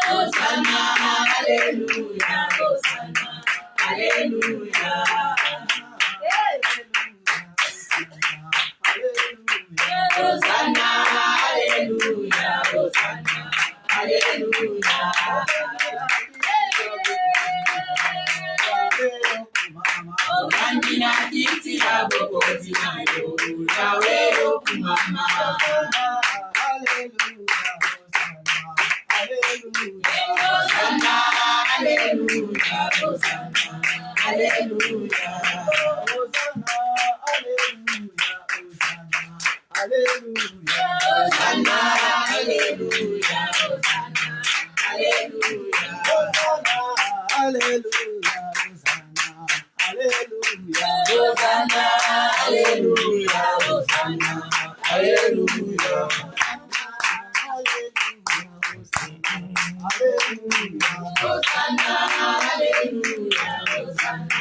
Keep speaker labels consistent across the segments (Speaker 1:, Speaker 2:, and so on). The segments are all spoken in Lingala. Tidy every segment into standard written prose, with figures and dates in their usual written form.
Speaker 1: Hosanna, hallelujah, Hosanna, hallelujah. Hosanna, hallelujah, Hosanna, hallelujah. Ogandina kiti ya bobozi na yo, yawe okumama. Hosanna, hallelujah, Hosanna, hallelujah. Hosanna, hallelujah, Hosanna, hallelujah. Hosanna, hallelujah, Hosanna, hallelujah. Hosanna, hallelujah, Hosanna, hallelujah. Hosanna, hallelujah, Hosanna,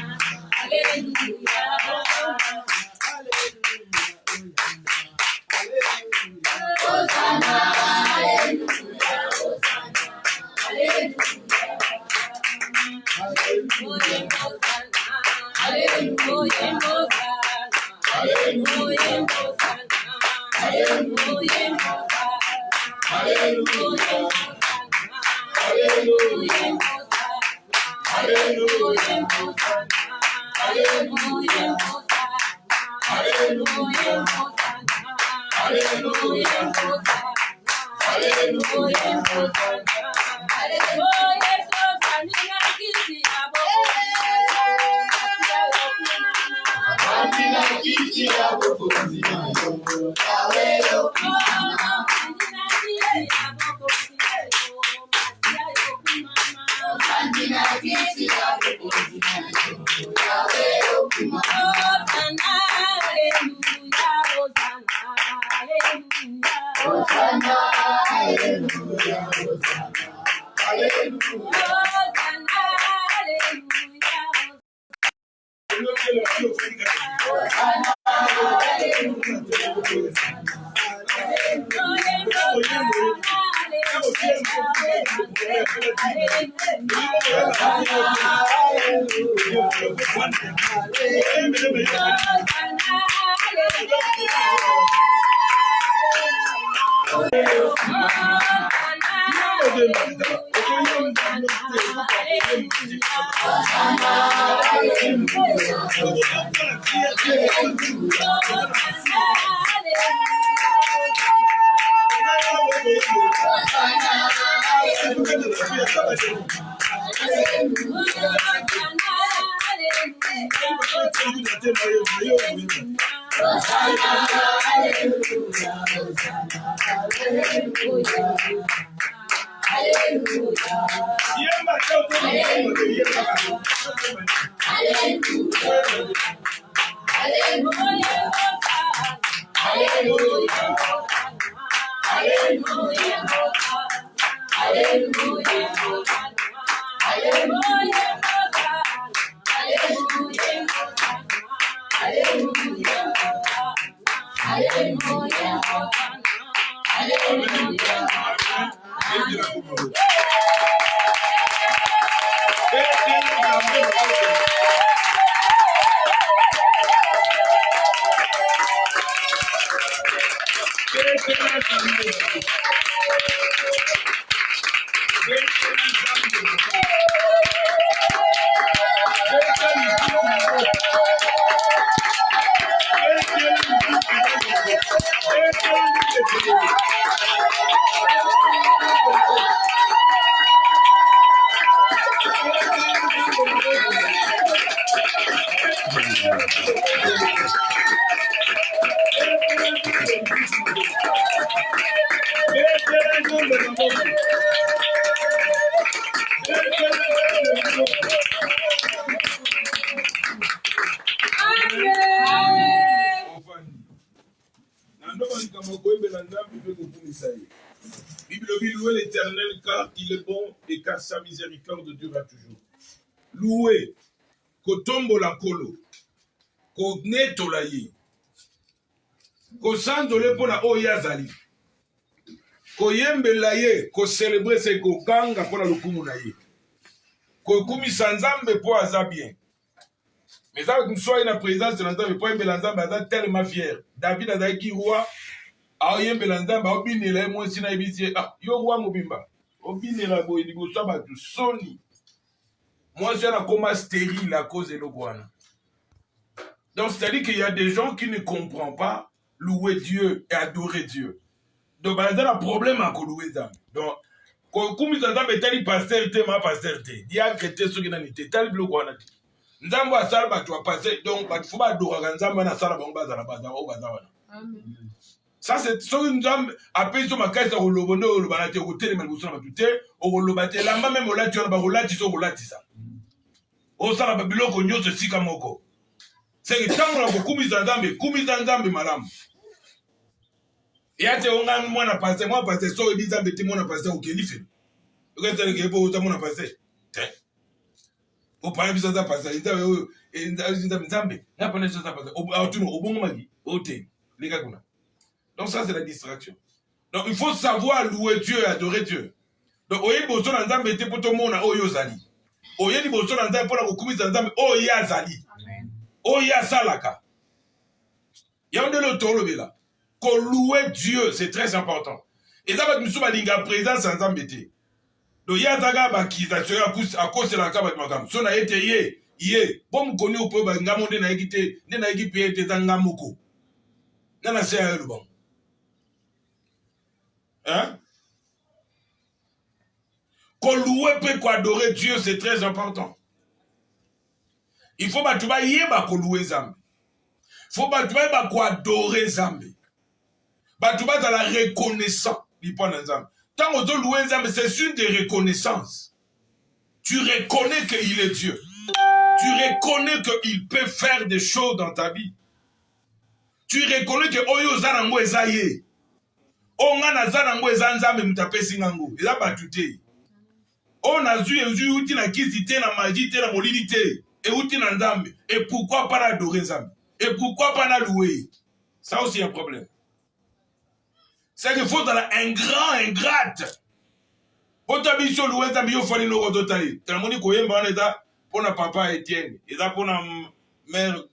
Speaker 2: Louez l'Éternel car il est bon et car sa miséricorde durera toujours. Louez, kotombo la kolo, ko neto la ye, ko sandole pour la oyazali. koyembela ye kocelebre se kokanga mpona lokumu na ye kokumisa nzambe mpo aza bien mais ça soit na présidence na nzambe mpo yembela nzambe aza tellement fier David azalaki roi aoyembela nzambe aobinela ye mwasi na yebisi ye yo roi mobimba obinela boye liboso ya bato soni mwasi wana akoma stérile à cause eloko wana. Donc c'est-à-dire qu'il y a des gens qui ne comprennent pas louer Dieu et adorer Dieu. Donc il y a un problème à louer Dieu. Donc comme ils ont tali pasteur te ma pasteur te diacre te soki na nité tali biloko wana te nzambo asala bato ya pasteur donc bato fo badoraka nzambo wana asala bango bazala o baza wana. Amen. Ça c'est soki nzambe apesi so makasi ya koloba nde olobana te okotelema liboso na bato te okoloba te elamba meme olati wana bakolatisa okolatisa osala babiloko nyonso esika moko. C'est que tant qu'on a kumisa nzambe malamu. Ya te onga mwana pasteur moi pasteur so ebi nzambe te mwana pasteur okeli fe. Okatele ke po uta mwana pasteur. Te. O pa biso za pasteur nzambe. Na pone so za pasteur. O tuno obongo magi. O te. Leka kuna. Donc ça c'est la distraction. Donc il faut savoir louer Dieu et adorer Dieu. Donc oye boso na nzambe te poto mona oyo zali. Oye ni boso na nzambe pona kokumisa nzambe oyo azali. Oya salaka. Yande le tolo bela. Ko louer Dieu, c'est très important. Et ça va nous souba linga présence en zambete. Do ya zaga ba kization à cause de la kaba makam. So na ete ye. Bom koni o pe ba ngamonde na ekite, ne na ekipe ete zangamoko. Nana se a le bon. Hein? Ko louer pe ko adorer Dieu, c'est très important. Il faut que tu vas louer Zambi. Il faut que tu vas adorer Zambi. Tu vas dans la reconnaissance. Tant que tu loues Zambi, c'est une des reconnaissances. Tu reconnais qu'il est Dieu. Tu reconnais qu'il peut faire des choses dans ta vie. Tu reconnais que Oyo Zanango Ezaye. Ongana Zanango Ezanzame Mutapesi Nango. Il a battu. On a vu uti na kizite na majite na molilité. Et uti na nzambe. Et pourquoi pas adorer nzambe? Et pourquoi pas la louer? Ça aussi un problème. C'est qu'il faut dans la ingrate. Pour ta mission louer nzambe yo fali no totali. Tellement koyemba on est pour na papa Étienne, et ça pour na mère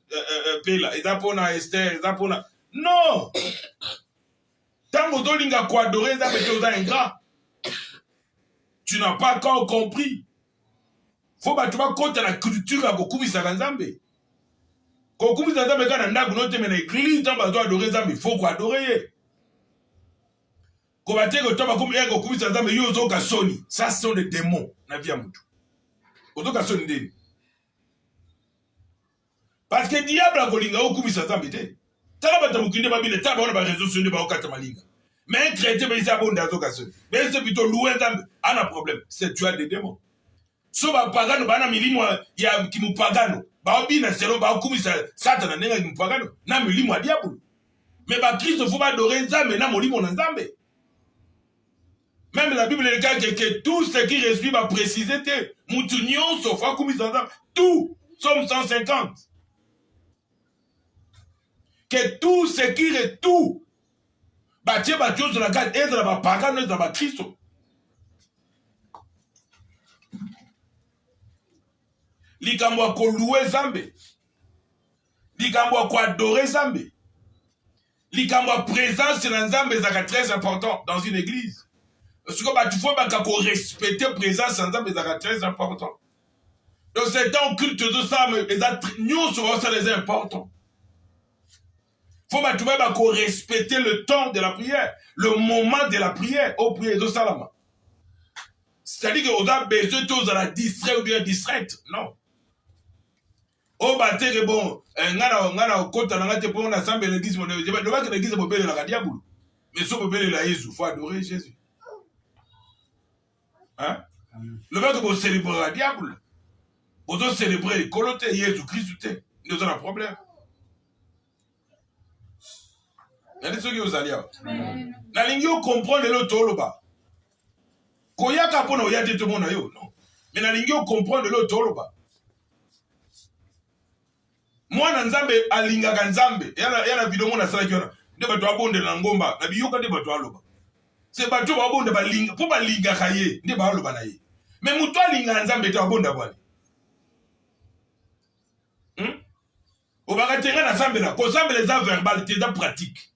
Speaker 2: Pela, et ça pour na Esther, et ça pour na non. Tant que tu linga ko adorer nzambe tu es ingrat. Tu n'as pas encore compris. Faut que tu vas compter la culture à Kokumisa Nzambe. Kokumisa Nzambe quand on a gonté mais l'église dans besoin adorer Nzambe, faut quoi adorer. Kobate ko toba comme ego Kokumisa Nzambe yo zo kasoni. Ça sont des démons na vie amutu. Ozo kasoni ndeni. Parce que diable a kolinga Kokumisa Nzambe te. Tala bata mukinde babile taba ona ba réseaux sociaux ba okata malinga. Mais un chrétien mais ça bon dazo kasoni. Mais c'est plutôt louer Nzambe, a un problème, c'est tu as des démons. So ba pagano bana milimo ya kimupagano ba obi na selo ba kumisa satana nenga kimupagano na milimo ya diable mais ba Christ faut ba adorer Nzambe na molimo na Nzambe. Même la Bible dit que tout ce qui respire va préciser te mutu nyonso fa kumisa Nzambe tout somme 150 que tout ce qui est tout ba tie ba chose la garde et la ba pagano et la ba Christ. Likambo ko louer Zambe. Likambo ko adorer Zambe. Likambo présence dans Zambe c'est très important dans une église. Parce que tu faut ko respecter présence dans Zambe c'est très important. Donc c'est un culte de ça mais nous souvent ça les important. Faut tu ko respecter le temps de la prière, le moment de la prière au prière de Salama. C'est-à-dire que on a besoin tous à la distrait ou bien distraite. Non. Oh bah t'es bon, ngana kota na ngate pour on assemble l'église mon Dieu. Le va que l'église est belle la diable. Mais so belle la Jésus, faut adorer Jésus. Hein? Le va que vous célébrer la diable. Vous devez célébrer colote Jésus Christ té. Nous avons un problème. Il y a des choses qui vous allient. Na lingio comprendre le toloba. Koyaka pona oyate tout monde yo, non. Mais na lingio comprendre le toloba. Mwana Nzambe alingaka Nzambe yana video mona sala kiona nde bato abonde na ngomba na biyoka nde bato aloba C'est bateau babonda balinga po balinga kaye ndi baoloba na ye. Mais muto alinga nzambe te babonda bwani. Obakatenga na sambela, ko sambela za verbal te da pratique.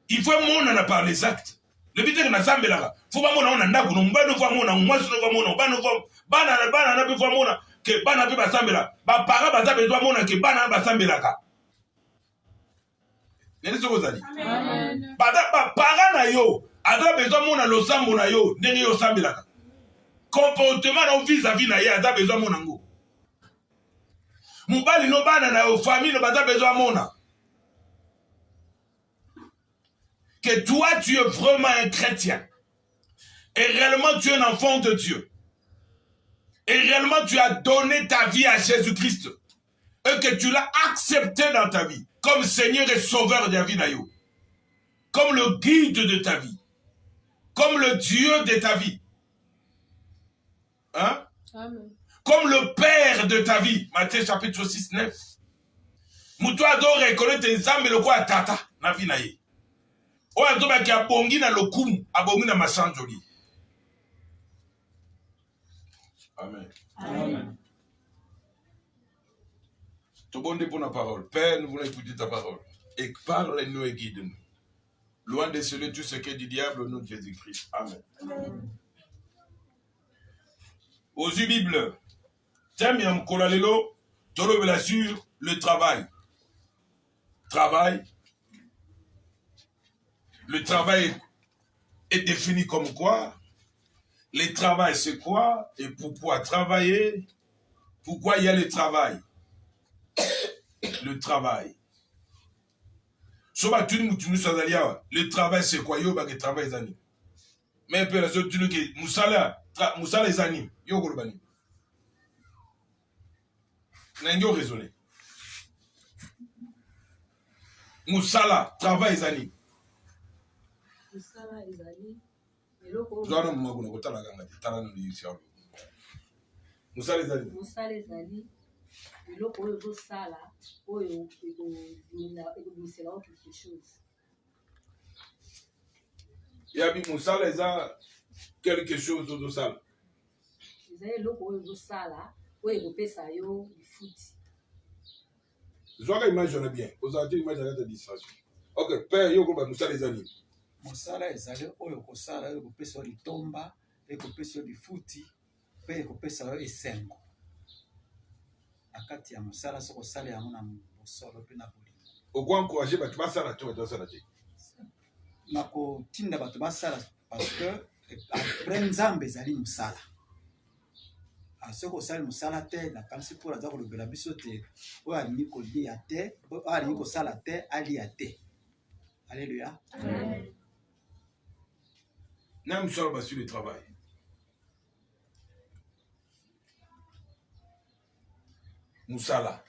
Speaker 2: Il faut mona par les actes. Le but est que na sambela, faut pas mona ndako no mbano kwa mona, mwasi no kwa mona, bano kwa bana na be kwa mona ke bana be basambela. Ba para bazabe zo mona ke bana basambela ka. Nene soko zali. Amen. Ba para na yo, ada besoin mona lo sambo na yo, ndenge yo sambela ka. Comportement na vis-à-vis na ye ada besoin mona ngo. Mubali no bana na yo famille no baza besoin mona. Que toi, tu es vraiment un chrétien. Et réellement, tu es un enfant de Dieu. Et réellement, tu as donné ta vie à Jésus-Christ. Et que tu l'as accepté dans ta vie. Comme Seigneur et Sauveur de la vie d'Ayo. Comme le guide de ta vie. Comme le Dieu de ta vie. Hein? Amen. Comme le Père de ta vie. Matthieu chapitre 6, 9. Moutoua do reconnaître tes âmes et le quoi tata. Na vie naye. O azoba ki abongi na lokumu, abongi na masanjoli. Amen. Amen. Tout bon pour la parole. Père, nous voulons écouter ta parole. Et parle-nous et guide-nous. Loin de celui tout ce qu'est du diable au nom de Jésus-Christ. Amen. Amen. Aux yeux Bible, thème yam kolalelo, tolo la sur le travail. Travail. Le travail est défini comme quoi? Le travail, c'est quoi? Et pourquoi travailler? Pourquoi il y a le travail? Le travail. Le travail, c'est quoi? Le travail, c'est quoi? Mais peu la seule tu dis Moussala les animes. Yo golbani. N'engo raisonner. Moussala travail les animes. Moussala les animes. Zwana mumaguna kutala ganga tala no yishawo. Moussala les animes. Moussala les animes. Biloko oyo zo sala oyo ekobimisela quelque chose. Yabi Moussala eza quelque chose de sala. Eza eloko oyo zo sala oyo ekopesa yo ifuti. Zwaka image on a bien. Ozati image à la distraction. OK, père yo ko ba Moussala les animes. Mosala ezali oyo kosala oyo ekopesa yo litomba, ekopesa yo lifuti, mpe ekopesa yo esengo. Na kati ya mosala soko sala yango na mosolo mpe na bolingo. Oko encourager bato basala to basala te. Na kotinda bato basala parce que après nzambe ezali mosala. Soko osali mosala te na kanisi mpo aza kolobela biso te oyo alingi kolia te, oyo alingi kosala te alia te. Alléluia. Amen. Nous sommes sur le travail. Moussala.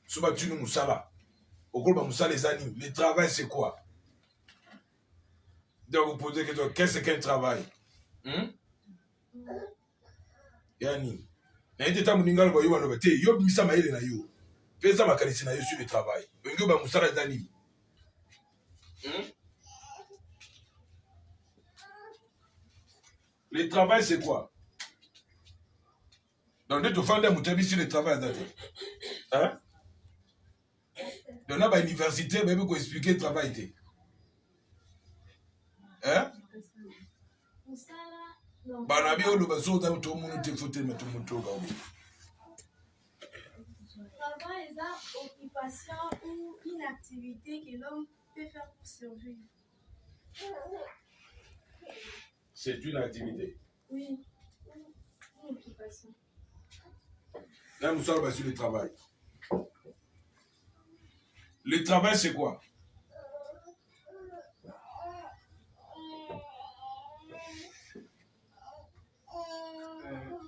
Speaker 2: Soba tu nous Moussala. Au groupe Moussala les animes. Le travail c'est quoi? Donc vous posez question, qu'est-ce qu'un travail? Yani. Na ite tamu ningalo ba yo wana te yo bimisa maele na yo. Pesa makanisi na yo sur le travail. Ngo ba Moussala les animes. Le travail, c'est quoi? Donc, de te faire des moutons sur le travail. Hein? Donc, là, à l'université, il faut expliquer le travail. Hein? Travail, c'est occupation ou une activité que l'homme peut faire pour survivre. C'est une activité. Oui, une occupation. Là, nous sommes sur le travail. Le travail, c'est quoi?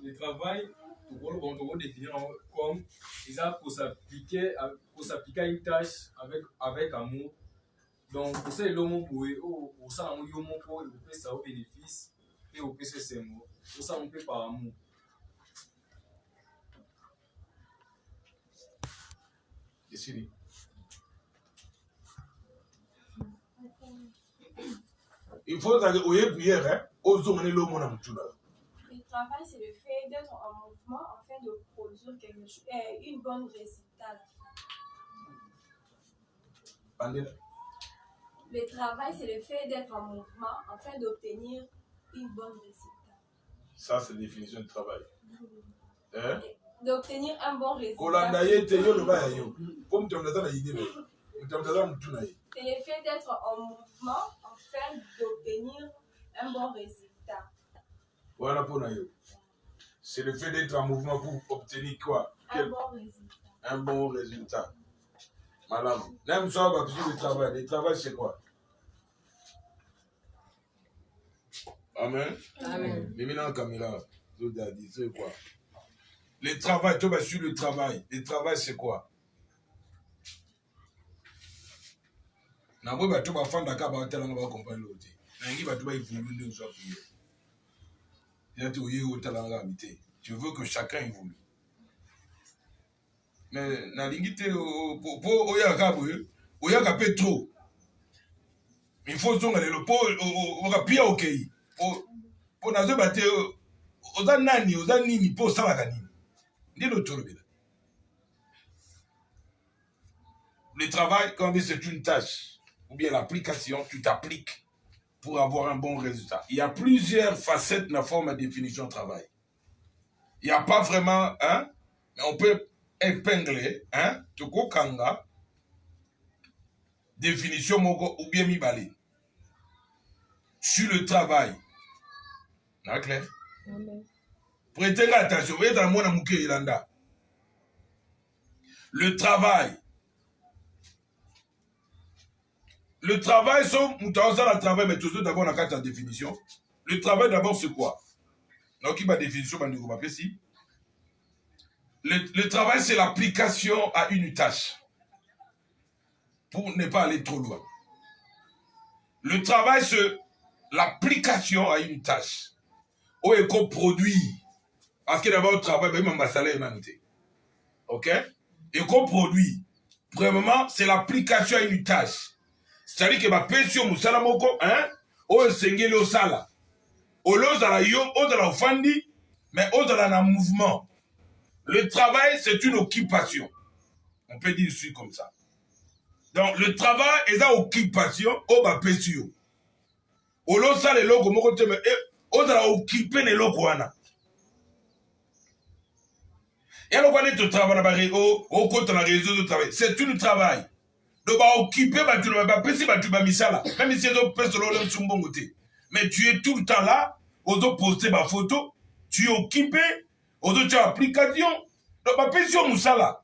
Speaker 3: Le travail, on peut définir comme pour s'appliquer à une tâche avec amour. Donc, pour ça, l'homme pour ça, on peut ça au bénéfice et au PC c'est mot. Pour ça, on peut par amour.
Speaker 2: Ici. Il faut que vous ayez prière, hein. Le travail,
Speaker 1: c'est le fait d'être en mouvement afin de produire quelque chose, une bonne résultat. Le travail, c'est le fait d'être en mouvement afin d'obtenir une bonne résultat.
Speaker 2: Ça, c'est la définition de travail. Hein?
Speaker 1: D'obtenir un bon résultat. C'est le fait d'être en mouvement afin d'obtenir un bon résultat.
Speaker 2: Voilà pour nous. C'est le fait d'être en mouvement pour obtenir quoi?
Speaker 1: Un bon résultat.
Speaker 2: Un bon résultat. Madame, même ça, on va le travail. Le travail, c'est quoi? Amen.
Speaker 1: Amen.
Speaker 2: C'est quoi? Le travail, tu vas sur le travail. Le travail, c'est quoi? Tu vas faire un cas, tu vas comprendre l'autre. Tu veux que chacun évolue. Mais na lingite pour oya trop. Il faut zonga le po oka pia okei. Pour nazo bate oza nini po sala kanini. Ndilo tolobela. Le travail, quand c'est une tâche ou bien l'application, tu t'appliques pour avoir un bon résultat. Il y a plusieurs facettes de la forme de définition de travail. Il n'y a pas vraiment, hein, mais on peut épingler, hein, toko kanga, définition moko ou bien mibali. Sur le travail. C'est clair? Prêtez attention, vous êtes dans le monde à Irlanda. Le travail. Le travail, c'est travail, mais tout d'abord, on a la définition. Le travail, d'abord, c'est quoi? Donc, il y a une définition, le travail, c'est l'application à une tâche. Pour ne pas aller trop loin. Le travail, c'est l'application à une tâche. Où est qu'on produit. Parce que d'abord, le travail, même un salaire humanité. Ok? Et qu'on produit. Premièrement, c'est l'application à une tâche. C'est-à-dire que ma pension, moussala moko, hein? Ou sengeli au sala. Ou l'ozala yo, ozala ofandi, mais ozala na mouvement. Le travail, c'est une occupation. On peut dire ici comme ça. Donc, le travail est une occupation, au ba pension. Ou l'ozala loko moko te, mais ozala occuper les loko wana. Et alors, quand on travaille, au côté de la réseau de travail, c'est un travail. Donc, occuper, tu ne vas pas penser, tu vas misala. Même si tu es mais tu es tout le temps là, aux autres poster ma photo, tu es occupé, aux autres applications. Donc, ma pension, moussala.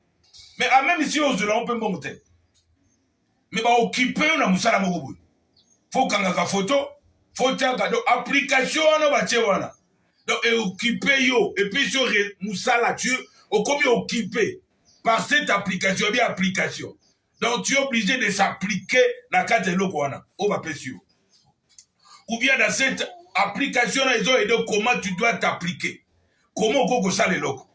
Speaker 2: Mais même si on peut monter. Mais occuper, on a moussala mogoboui. Faut qu'on ait la photo, faut qu'il y ait une application, on a donc, occuper yo, et puis sur moussala, tu es occupé par cette application, bien application. Donc, tu es obligé de s'appliquer dans la carte de l'Okwana, au Bapesio. Ou bien dans cette application, ils ont aidé comment tu dois t'appliquer. Comment on peut ça les locaux.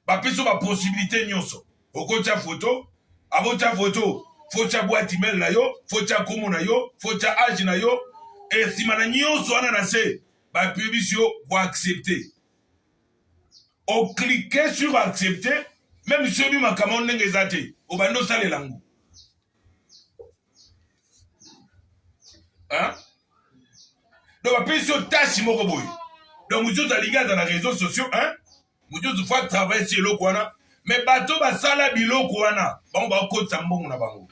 Speaker 2: Bapesio a possibilité nyonso. Au côté de photo, avant ta photo, faut ta boîte email na yo, faut ta komo na yo, faut ta âge na yo, et si mana nyonso ana na se, Bapesio va accepter. On cliquait sur accepter, même si on a commandé les athées, on va nous saler l'angle. Hein? Donc, après, sur tâche, donc, vous êtes lié dans les réseaux sociaux, hein? Vous êtes fois travailler sur le coin, mais bateau va sala bilo coin, on va côté sambon na bango.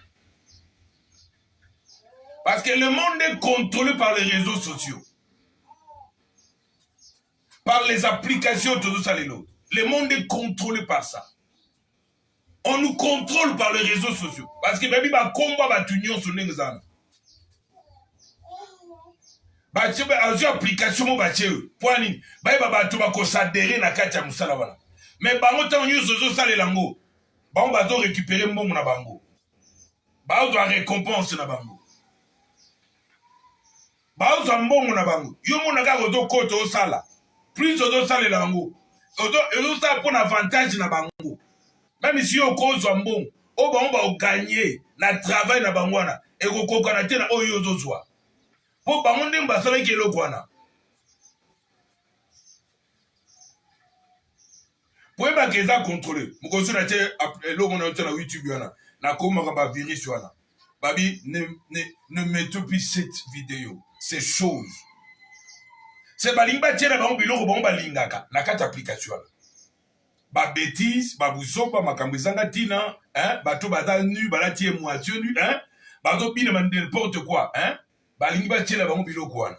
Speaker 2: Parce que le monde est contrôlé par les réseaux sociaux, par les applications, tout ça, le monde est contrôlé par ça. On nous contrôle par les réseaux sociaux. Parce que, baby, bah, combat, bah, tu n'y as sur l'examen. Bah, tu as application, bah, tu es, bah, tu vas s'adhérer na katia musala wala. Mais, bah, on t'a eu sur ça, les langues. Bah, on va récupérer mon na bango. Bah, on doit récompense na bango. Bah, on doit bon na bango. Yo, mon na gars, on côté au sala. Plus on ça les langues. On ça pour avantage na bango. Même si on cause un bon, on va gagner na travail na bangwana et on connaît na oyo zozwa. po bango ndenge basalaki eloko wana po yebaka eza contrôlé mokosi na tie eloko na yote na YouTube wana nakomaka bavirus wana babi ne mettez plus cette vidéo ces choses c'est balingi batie na bango biloko bango balingaka na kati application wana babétise babusopa makambo ezanga ntina bato baza nu balati ye moitié nu bazobina n'importe quoi balingi batiela bango biloko wana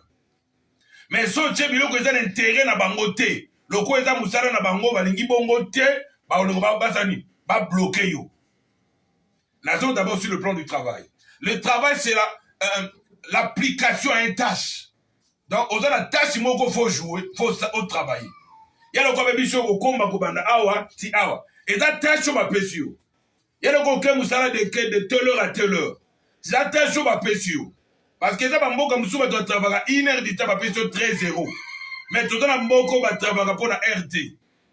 Speaker 2: mais so tie biloko eza na intérêt na bango te loko eza mosala na bango balingi bongo te baloko basani babloke yo nazo d'abord sur le plan du travail le travail c'est l'application à une tâche donc oza na tâche moko faut jouer faut travailler yalo ko bebiso ko komba ko banda awa ti awa eza tâche yo bapesi yo yalo ko ke musala de telle heure à telle heure c'est tâche yo bapesi yo parce que eza bamboka mosusu bato batravaillaka 1 heure du temps bapesi yo 13-0 mais toza na mboko batravaillaka mpo na RT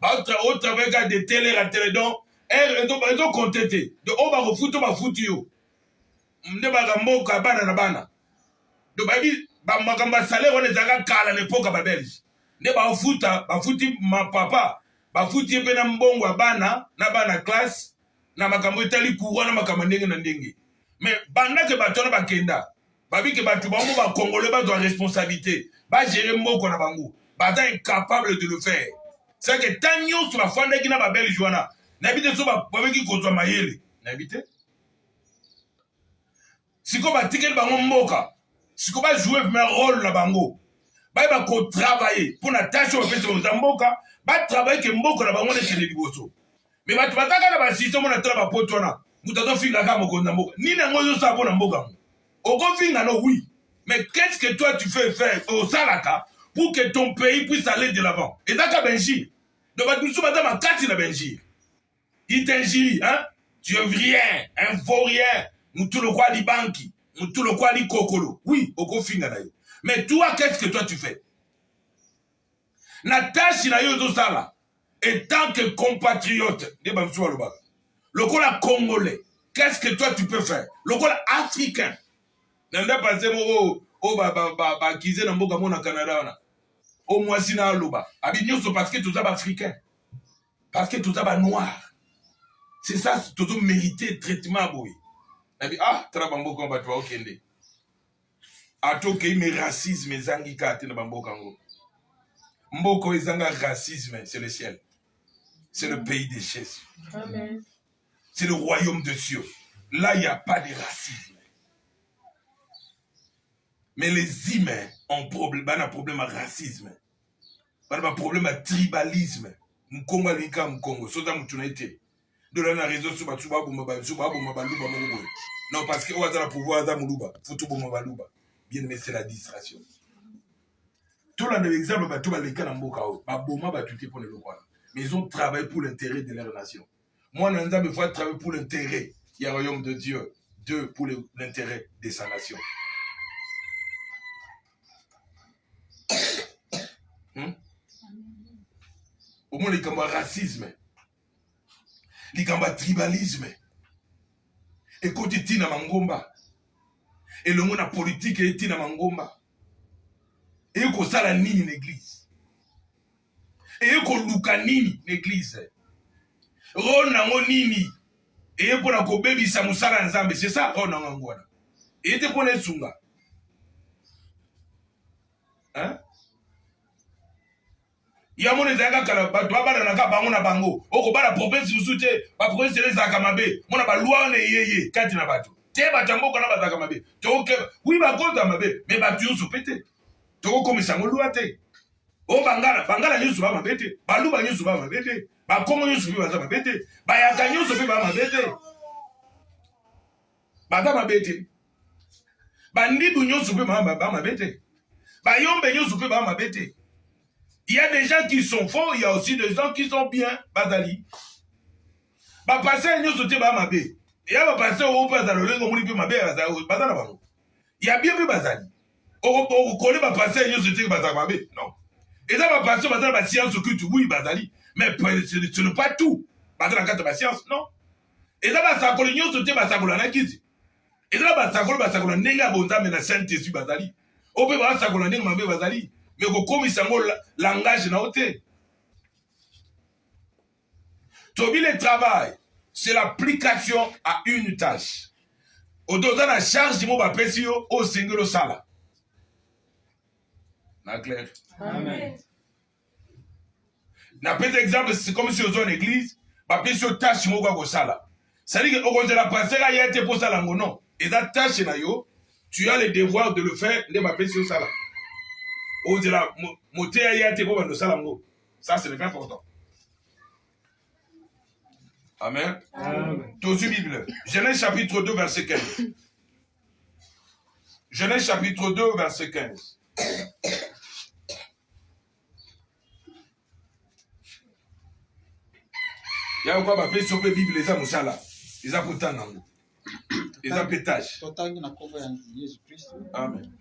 Speaker 2: baotravaillaka de telle heure à telle donc heure ezokonte te de oyo bakofuti oyo bafuti yo nde baka mboka bana na bana donc bayebi makambo ya salaire wana ezalaka kala na epoka babelge nde bafuti mapapa bafuti ye mpe na mbongo ya bana na bana classe na makambo etali courant na makambo ndenge na ndenge mais bandake bato wana bakenda babike bato bango bakongole bazwa responsabilité bagere mboko na bango baza incapable de le faire c'est que tant nyonso bafandaki na babelge wana nayebi te so babeki kozwa mayele nayebi te sikoyo batikeli bango mboka sikoyo bajoue me rôle na bango bayeba kotravaille mpo na tashe oyo bapesi bango za mboka batravaille ke mboka na bango nekende liboso me bato bataka na basiste mona tala bapoto wana moto azofingaka mokonzi na mboka nini yango ozosala mpo na mboka mo okofinga no oui mais qu'est-ce que toi tu fais faire osalaka pour que ton pays puisse aller de l'avant ezaka benjire donc bato mosusu baza makasi na benjire il t'injure tu es rien un vaurien mutu lokwa libanki mutu lokwa likokolo oui okofinga na yo mais toi qu'est-ce que toi tu fais na tâche na yo ezosala et tant que compatriote nde bamosusu balobaka lokola congolais qu'est-ce que toi tu peux faire lokola africain na nde pase moko oyo bakize na mboka mo na Canada wana o mwasi na aloba abi nyonso parce que toza baafricain parce que toza banoir c'est ça tozo mérité traitement boye nabi tala bamboka bato baokende atokei me racisme ezangi kaka te na bamboka yango mboka ezanga racisme c'est le ciel c'est le pays des Jésus c'est le royaume de Dieu là il n'y a pas de racisme mais les humains ont un problème à racisme un problème à tribalisme Mkongo alika Mkongo soza mutu na ete de la raison sur batu baboma baluba moko non parce que oza na pouvoir za muluba futu boma baluba bien mais c'est la distraction tout là de l'exemple batu baleka na mboka o baboma batu te pour le local mais ils ont travaillé pour l'intérêt de leur nation moi na nzambe faut travailler pour l'intérêt du royaume de Dieu deux pour l'intérêt de sa nation au moins les combats racisme likambo tribalisme ekoti tina mangomba elongo na politique etina mangomba ekosala nini l'église ekoluka nini l'église rôle nango nini epona kobebisa mosala nzambe c'est ça rôle nango ngwana ete pona esunga yamona ezalaka kala bato babananaka bango na bango okobala province mosusu te baprovince ezalaka mabe mona balwa wana eyeye kati na bato te bato ya mboka na bazalaka mabe tokokeba wi bakonza mabe me bato nyonso mpe te tokokomisa yango lwa te o bangala nyonso ba mabe te baluba nyonso ba mabe te bakongo nyonso mpe baza mabe te bayaka nyonso mpe ba mabe te baza mabe te bandibu nyonso mpe ba mabe te bayombe nyonso mpe ba mabe te. Il y a des gens qui sont faux, il y a aussi des gens qui sont bien, Bazali. Ba passer nous sauter ba mabe. Il y a ba passer au Bazali, le ngomuli pe mabe Bazali, Bazali bango. Il y a bien vu Bazali. On connaît ba passer nous sauter Bazali mabe. Non. Et ça va passer Bazali ba science occulte oui Bazali, mais ce n'est pas tout. Bazali carte ba science, non. Et ça va sakolo nous sauter ba sakolo na kizi. Et ça va sakolo ba sakolo nenga bonza mais na Saint-Jésus Bazali. Ope ba sakola ndenge mabe bazali. Mais kokomisa ngo langage na ote. Tobi le travail, c'est l'application à une tâche. Au-delà de la charge, il va passer au single sala. Na clair?
Speaker 1: Amen.
Speaker 2: Na petit exemple, c'est comme si on est une église, va passer au tâche, il va sala. C'est-à-dire qu'au contraire, la passer à y être pour ça, non. Et la tâche, tu as le devoir de le faire, de ma passer au sala. Au-delà, monter à y être pour le sala. Ça, c'est le plus important. Amen. Tosu Bible. Genèse chapitre 2, verset 15. Genèse chapitre 2, verset 15. Il y a encore ma paix sur la Bible, les hommes, ils ont pourtant nango. Ils ont pétage. Amen.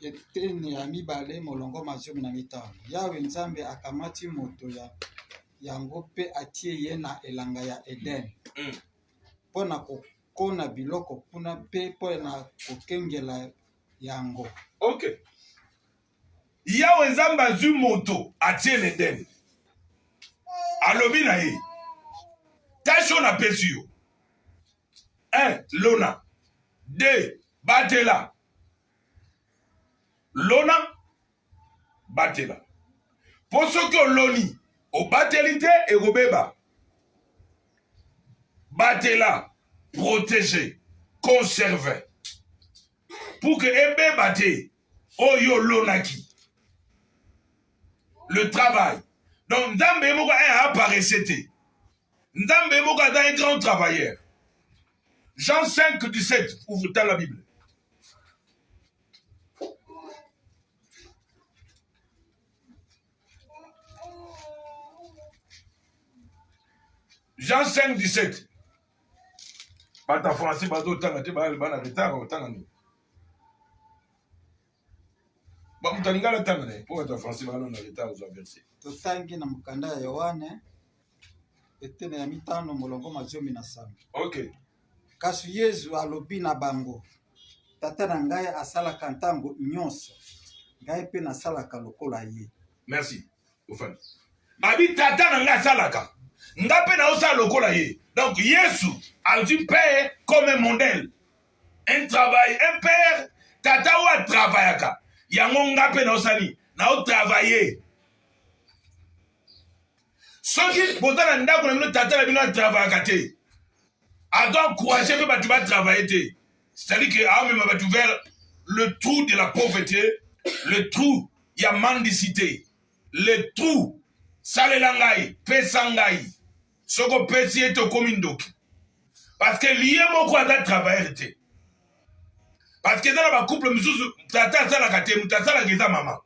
Speaker 4: Eteni ya mibale molongo maziomi na mitano. Yawe Nzambe akamati moto ya yango pe atie ye na elanga ya Eden. Pona kokona biloko kuna pe pona kokengela yango.
Speaker 2: Ok. Yawe Nzambe azwi moto atie na Eden. Alobi na ye. Tâche on a pesi yo. 1. Lona. 2. Batela. Lona. Batela. Pour ceux qui ont loni. Au batelité et au beba. Batela, protéger, conserver. Pour que ebe bate, oyo lonaki. Le travail. Donc, Nzambe moka un apparaissait. Nzambe moka dans un grand travailleur. Jean 5, 17, ouvre dans la Bible. Jean 5, 17. Pas ta français, pas d'autre temps, tu vas aller en retard, autant en Ba mutaninga la temps, pour ta français, va aller en retard aux versets.
Speaker 4: Totangi na mukanda ya Yohane etene ya mitano molongo maziomi na saba.
Speaker 2: Ok.
Speaker 4: Kasi Yesu alobi na bango. Tata na ngai asalaka ntango nyonso. Ngai pe nasalaka lokola ye.
Speaker 2: Merci. Ofan. Abi tata na ngai asalaka. Ngape na osa lokola ye. Donc Yesu a dû père comme un modèle. Un travail, un père, tata ou a travaillaka. Yango ngape na osani, na o travailler. Soki bota na ndako na mino tata na bino a travaillaka te. A doit encourager que tu vas travailler te. C'est-à-dire que a même va vers le trou de la pauvreté, le trou ya mendicité, le trou salelangai, pesangai. Soko pesi eto komindoki. Parce que lié moko à travailler. Parce que dans la couple, tata ça la kate, mutasa la geza maman.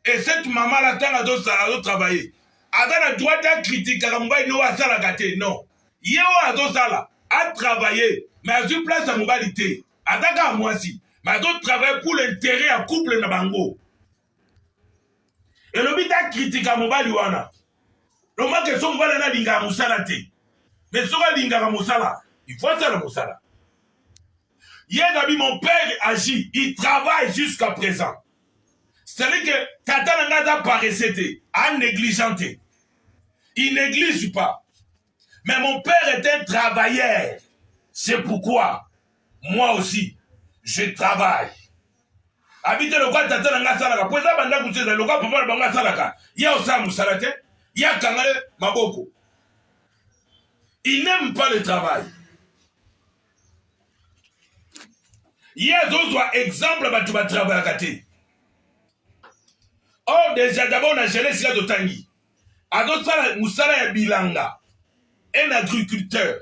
Speaker 2: Et cette maman là tant à d'autres travailler. Ada la droit de critique car mbai no a ça la kate non. Yé o a d'autres ça à travailler, mais à une place à moralité. Ada ka moi si, mais d'autres travailler pour l'intérêt à couple na bango. Et le but à critique à mobali wana. Le moins que son voilà na linga musala te. Mais soka linga musala, il faut ça la musala. Hier, mon père agit, il travaille jusqu'à présent. C'est-à-dire que Tata Nangada paraissait, a négligenté. Il néglige pas. Mais mon père est un travailleur. C'est pourquoi, moi aussi, je travaille. Habitez le quoi Tata Nangada Salaka. Pour ça, Banda Koussé, le quoi Papa Banga Salaka. Il y a aussi Moussalate, il y a Kangale Maboko. Il n'aime pas le travail. Il y a d'autres exemples où tu vas travailler à côté. Oh, déjà d'abord, on a géré ce de Tangi. À d'autres, Moussala Bilanga, un agriculteur,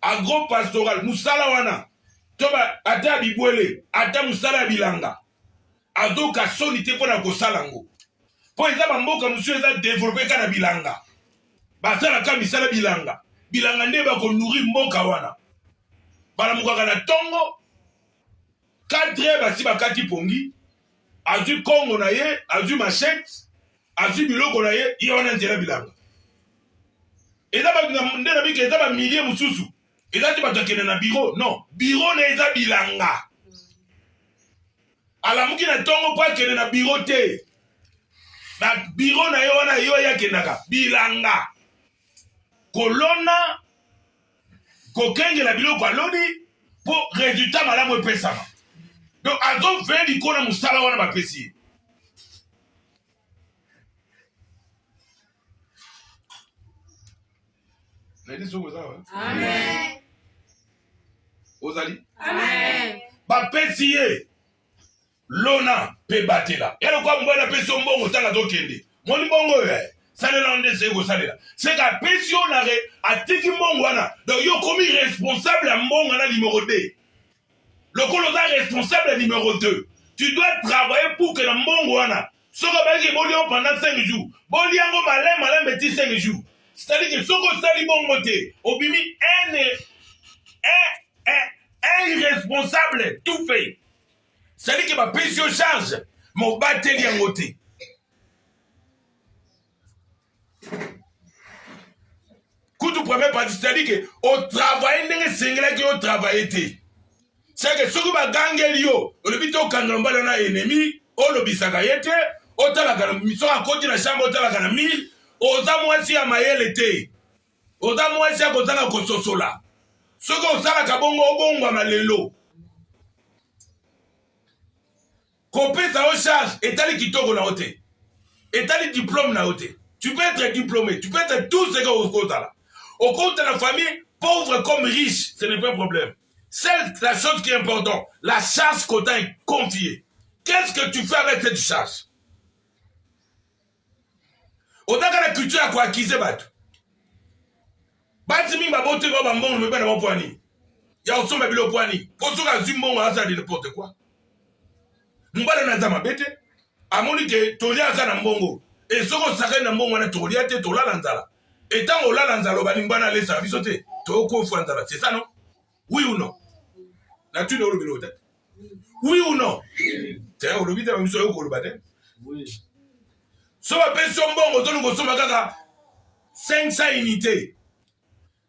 Speaker 2: agro-pastoral, Moussala Wana, Toba, Ata Bibwele, Ata Moussala Bilanga, Ado Kasonite pour la Kosalango. Pour exemple, Mboka, monsieur, il a développé Kana Bilanga. Basala Kamisala Bilanga. Bilanga neba ko nourrir Mboka Wana. Balamukaka na tongo 4 basi bakati pongi azu kongo na ye azu machette azu biloko na ye yona nzela bilanga eza ba ndena bike eza ba milliers mususu eza ti bato kene na bureau non bureau na eza bilanga alamuki na tongo po akende na biro te na biro na yo wana yo yakendaka bilanga kolona kokengela biloko aloni po résultat malamu epesama donc azovee liko na mosala wana bapesi ye
Speaker 1: Amen.
Speaker 2: ozali
Speaker 1: Amen.
Speaker 2: bapesi ye lona mpe batela elokwa mbwana apesi yo mbongo ntango azokende moni mbongo oyo salela nde seye kosalela seke apesi yo na atiki mbongo wana donc yo komi responsable ya mbongo wana numéro 2 lokolo oza responsable ya numéro 2 tu dois travailler pour que na mbongo wana soki abayaki bolia yo pendant 5 jours bolia yango malembe ti 5 jours c'est-à-dire que soki osali bongo te obimi un irresponsable tout fait c'est-à-dire que bapesi yo charge ma obateli yango te kutu première partie c'est-à-dire que otravaille ndenge esengelaki yo travaille te c'est-à-dire que soki bagangeli yo olobi te okangela mbala wana ennemi olobisaka ye te otalaka soki akoti na chambre otalaka na mire oza mwasi ya mayele te oza mwasi ya kozala kososola soki osalaka bongo obongwama lelo kopesa yo charge etali kitoko na yo te etali diplôme na yo te tu peux être diplômé tu peux être tout ce que okozala okota na famille pauvre comme riche ce n'est pas un problème c'est la chose qui est importante la charge qu'on t'a confiée qu'est-ce que tu fais avec cette charge otaka na culture ya koakize bato bati mingi baboteka bambongo mebe na bapwani ya osomba bilo pwani po soki azwi mbongo azala de n'importe quoi mbala na aza mabe te amoni ke tolia aza na mbongo e soki osakani na mbongo wana tolia te tolala nzala etango olala nzala obani mbana alesaka biso te tokofwa nzala c'est ça non oui ou non na tuni olobeli otata oui ou non te olobi te bamiso oyo koloba te so bapesi yo mbongo ozolinga osomba kaka 500 unités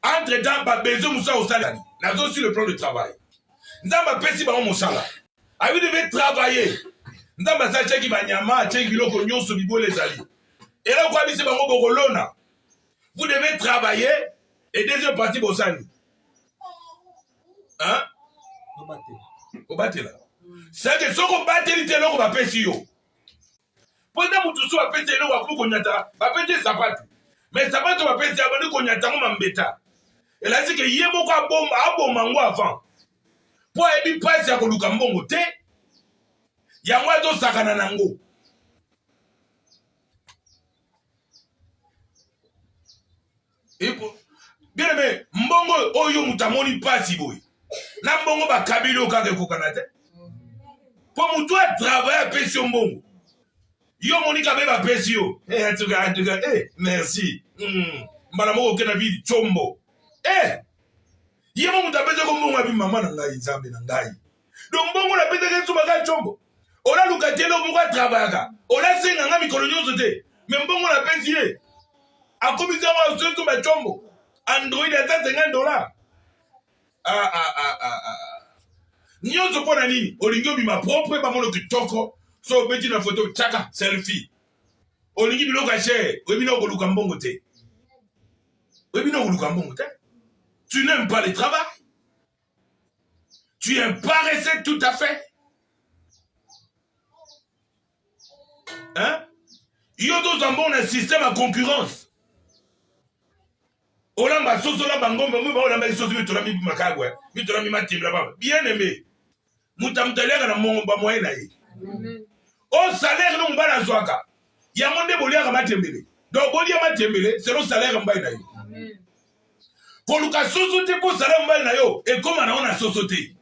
Speaker 2: entre temps babesoin mosala osalani nazo sur le plan de travail nzambe apesi bango mosala ayi deve travailler nzambe asaliaki banyama atiaki biloko nyonso bibola ezali eloko abisi bango bokolona vous devez travailler et deuxième partie bosani hein obatela c'est que soki obateli te eloko bapesi yo po nde mutu so bapesi eloko akomi konyata bapesi sapatu mais sapatu bapesi abandi konyata yango mambeta elasi ke ye moko aboma ngo avant po ayebi mpasi ya koluka mbongo te yango azosakana nango bien aimé mbongo oyo mutu amoni mpasi boye na mbongo bakabeli oyo kaka ekokana te po mutu atravaille apesi yo mbongo yo monika be bapesi yo atuka merci mbala moko oke na bili tsombo ye mo mutu apesako mbongo abi mama na ngai nzambe na ngai donc mbongo napesaka esumaka tsombo olaluka te eloko moko atravayaka olasenganga mikolo nyonso te me mbongo napesi ye akomisi yango asesumba tsombo android ata $50 nyonso mpo na nini olingi obima propre bamona kitoko so obeti na foto tchaka selfie olingi biloko ya chere oyebi na okoluka mbongo te oyebi na okoluka mbongo te tu n'aimes pas le travail tu es un paresseux tout à fait hein yo toza mbongo na système ya concurrence olamba soso olamba ngombe mwe baolamba isoso bitolami makagwe bitolami matimla baba bien aimé mutu aliaka na bamoye na ye o salaire no mobali azwaka yango nde boliaka matembele donc bolia matembele selo salaire mobali na yo koluka soso te mpo salaire mobali na yo ekóma nango na soso te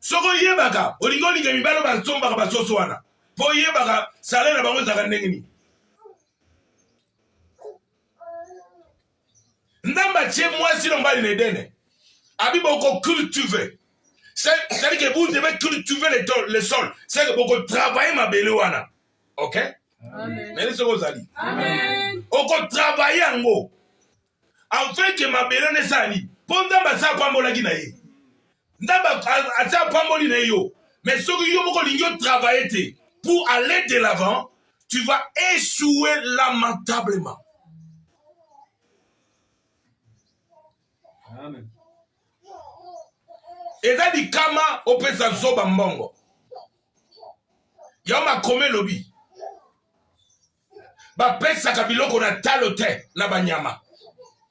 Speaker 2: soki oyebaka olingi olinga mibali basombaka basoso wana mpo oyebaka salaire na bango ezalaka ndenge nini nzambe atie mwasi na mobali na edene abi boko cultiver c'est-à-dire que vous devez cultiver le sol c'est que boko travailler mabele wana ok nani soko ozali oko travailler yango afin que mabele ne sali mpo nzambe asa apambolaki na ye nzambe asa apamboli na ye yo Mais ce que tu travailler pour aller de l'avant, tu vas échouer lamentablement.
Speaker 3: Amen.
Speaker 2: Et ça dit kama opesa zoba mbongo. Yama kome lobi. Ba pesa kabiloko na talote na banyama.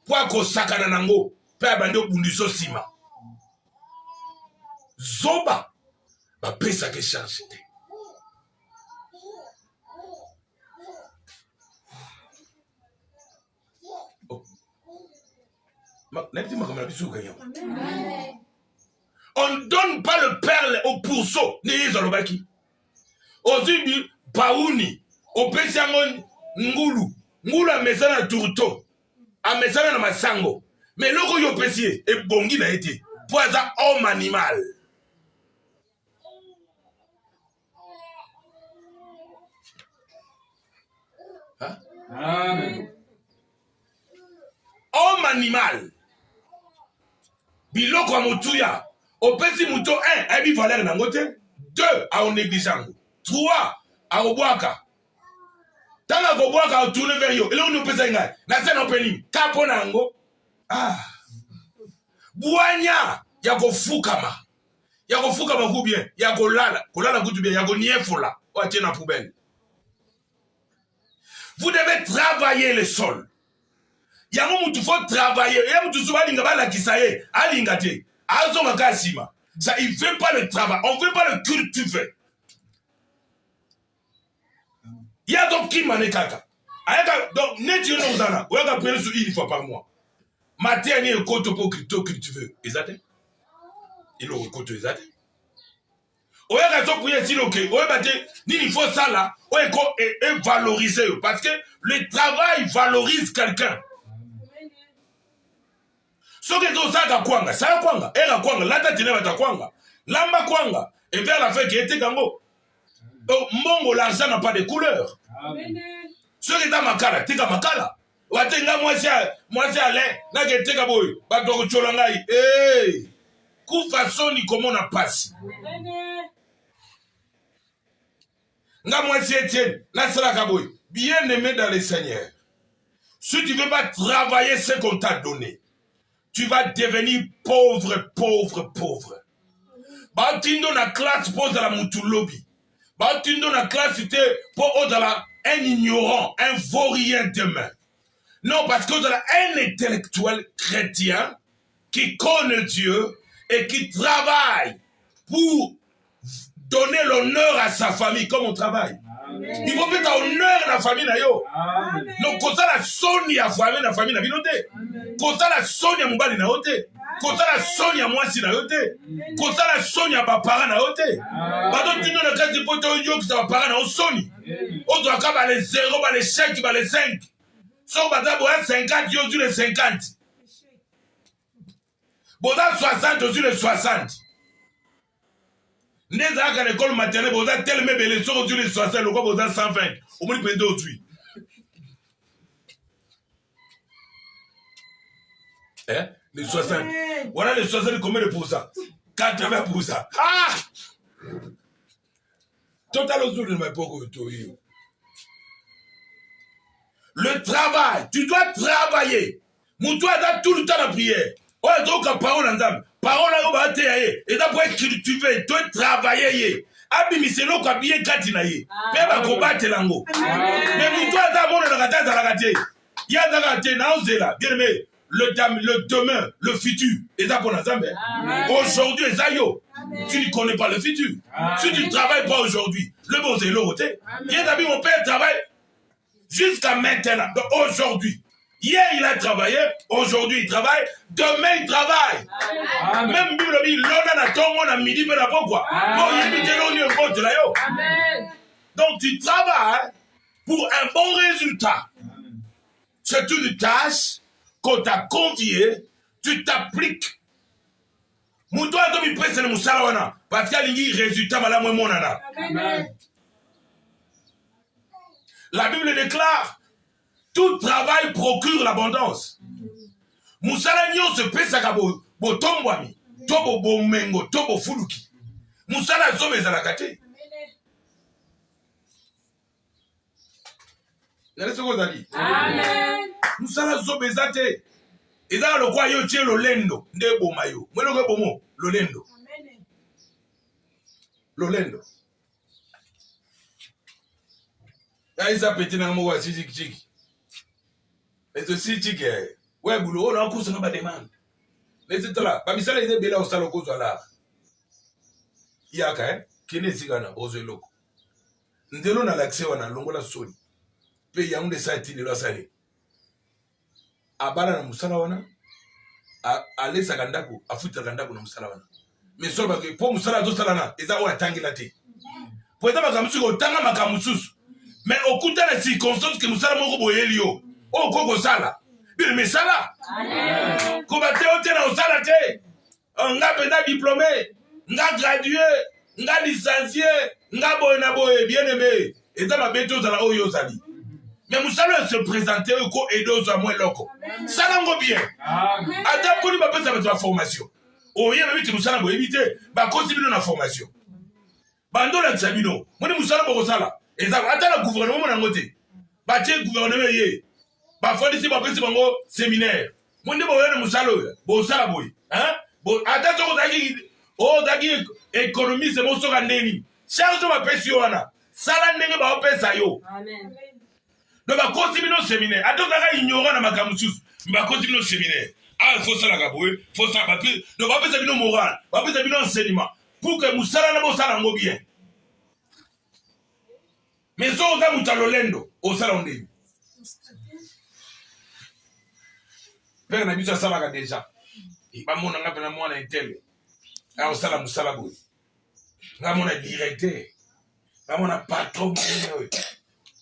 Speaker 2: Kwa ko sakana nango pe bando bundiso sima. Zoba ba pesa ke charge te. On ne donne pas le perle au pourceau. Aujourd'hui, Baouni, au Pessamon, Ngulu, Ngulu a mesana tourto, a mesana na masango. Mais le royo pessier et bongi n'a été. Poisa homme animal. Hein?
Speaker 3: Amen.
Speaker 2: Homme animal. Biloko a motuya. Au petit mouton 1, a mis valeur dans côté. 2, à on négligent. 3, à Oboaka. Tant que Oboaka a tourné vers yo. Et là, on nous peut s'engager. La scène opening. Caponango. Ah. Bouanya. Yako fukama. Yako fukama ou bien. Yako lala. Kolala goutu bien. Yako niefola. Ou atien na poubelle. Vous devez travailler le sol. Yako moutou faut travailler. Yako moutou souba lingaba la kisaye. Alingate. Ça, il ne veut pas le travail. On ne veut pas le cultiver. Il y a donc qui m'en est caca. Donc, net you know zana. Ou y'a qu'à sur une fois par mois. Matin, il y a un côté pour cultiver. Exact? Il a un côté exact. Ou y'a qu'à s'en prier si l'ok. Ou y'a qu'à il faut ça là. Ou y'a qu'à valoriser. Parce que le travail valorise quelqu'un. Soki tozaka kwanga, saya kwanga, era kwanga, lata tineba ta kwanga, lamba kwanga, et vers la fin qui était gango. Mbongo, l'argent n'a pas de couleur. Soki ta makala, tika makala. Watenga moi c'est allé, na ke teka boy, ba to cholangai. Eh! Ku façon ni comment on a passé. Nga moi c'est Etienne, na sala boy. Bien aimé dans le Seigneur. Si tu veux pas travailler ce qu'on t'a donné, tu vas devenir pauvre. Batindo na classe pose la mutulobi. Batindo na classe c'était pour un ignorant, un vaurien demain. Non, parce que un intellectuel chrétien qui connaît Dieu et qui travaille pour donner l'honneur à sa famille comme on travaille. Amen. Il faut mettre honneur à la famille. Donc, quand ça la sonne à la famille, na binote. Quand ça la sonne à Moubali na ote. Quand ça la sonne à Moisi na ote. Quand ça la sonne à Bapara na ote. Pardon, tu n'as qu'à dire que tu as des parents na sonne. On doit avoir les 0, les chèques, les 5. Sauf que 50, tu as les 50. Bon, 60, tu as les 60. N'est-ce pas qu'à l'école maternelle, vous avez tellement belé, sur les 60, le quoi vous avez 120. Au moins, il peut d'autres. Hein? Les 60. Voilà les 60, combien de pourcents? 80%. Ah! Total autour de ma pauvre. Le travail, tu dois travailler. Mon toi, tu tout le temps la prière. Oh, donc, parole en dame. Parole à l'obate, et d'après cultiver, tu dois travailler. Abimi, c'est l'eau qui a bien katinaye. Mais va combattre l'ango. Mais mon toi, d'abord, le ratat à la raté. Il y a des ratés, nausée bien aimé. Le demain, le futur. Et ça pour l'ensemble. Aujourd'hui, Zayo. Tu ne connais pas le futur. Si tu ne travailles pas aujourd'hui, le bon c'est l'autre. Bien d'amis, mon père travaille jusqu'à maintenant. Aujourd'hui. Hier, il a travaillé. Aujourd'hui, il travaille. Demain, il travaille. Amen. Même Bible dit, l'on a ton on a midi, mais la pourquoi. Donc, tu travailles pour un bon résultat. C'est une tâche qu'on t'a confiée. Tu t'appliques. Moutoua domi presse le moussalawana. Parce qu'il y a un résultat malade moins monana. La Bible déclare. Tout travail procure l'abondance. Moussala nyo se pesa kabo botombwami, tobo bomengo, tobo fuluki. musala zobe ezalaka te. Yale soko zali.
Speaker 1: Amen.
Speaker 2: Musala zobe eza te. Eza lokwa yo tie lolendo nde boma yo. Mwelo ke bomo lolendo.
Speaker 1: Amen.
Speaker 2: Lolendo. Ya isa peti na mo wa sisi chiki. Ezo si chiki. Ouais boulot on a kusa na ba demande. Nesi tala ba misala ide bela osala ko zwala. Yaka kene sigana ozo loko. Ndelo na l'accès wana longola soni. Pe yaunde sati lelo asali. Abala na musala wana alesa kandako afuta kandako na musala wana. Mais so ba ke po musala zo sala na eza o atangila te. Po eza makamusu ko tanga makamususu. Mais okuta na circonstance que musala moko boyeli yo. O koko sala. Bien mais sala. Amen. Ko ba te o te na osala te. Nga pena diplômé, nga gradué, nga licencié, nga boye na boye bien aimé. Eza mabeto zala o yo zali. Mais musala se présenter ko edo zo moi loko. Sala ngo bien. Amen. Ata poni ba pesa ba formation. O ye ba biti musala bo éviter ba continue na formation. Bando la tsabino. Moni musala bo sala. Eza ata la gouvernement na ngote. Ba tie gouvernement ye. Ba fondisi ba pesa bango séminaire. Moni bo yana musala bo sala boy. Hein? Bo ata to dagi o dagi économie c'est mo so ka ndeni. Charge ba pesa yo wana. Sala ndenge ba pesa yo.
Speaker 1: Amen.
Speaker 2: Donc, ba continue au séminaire. Attends, on ignorant na makamusus. Ba continue au séminaire. Ah, il faut ça la gaboué, faut ça papier. Donc, va faire une morale, va faire un enseignement pour que musala na bo sala ngo bien. Mais so za mutalolendo, o sala onde. Père na biso sala ka déjà. Et ba mona nga pena mwana intele. Ah, o sala musala bo. Nga mona directeur. Nga mona patron.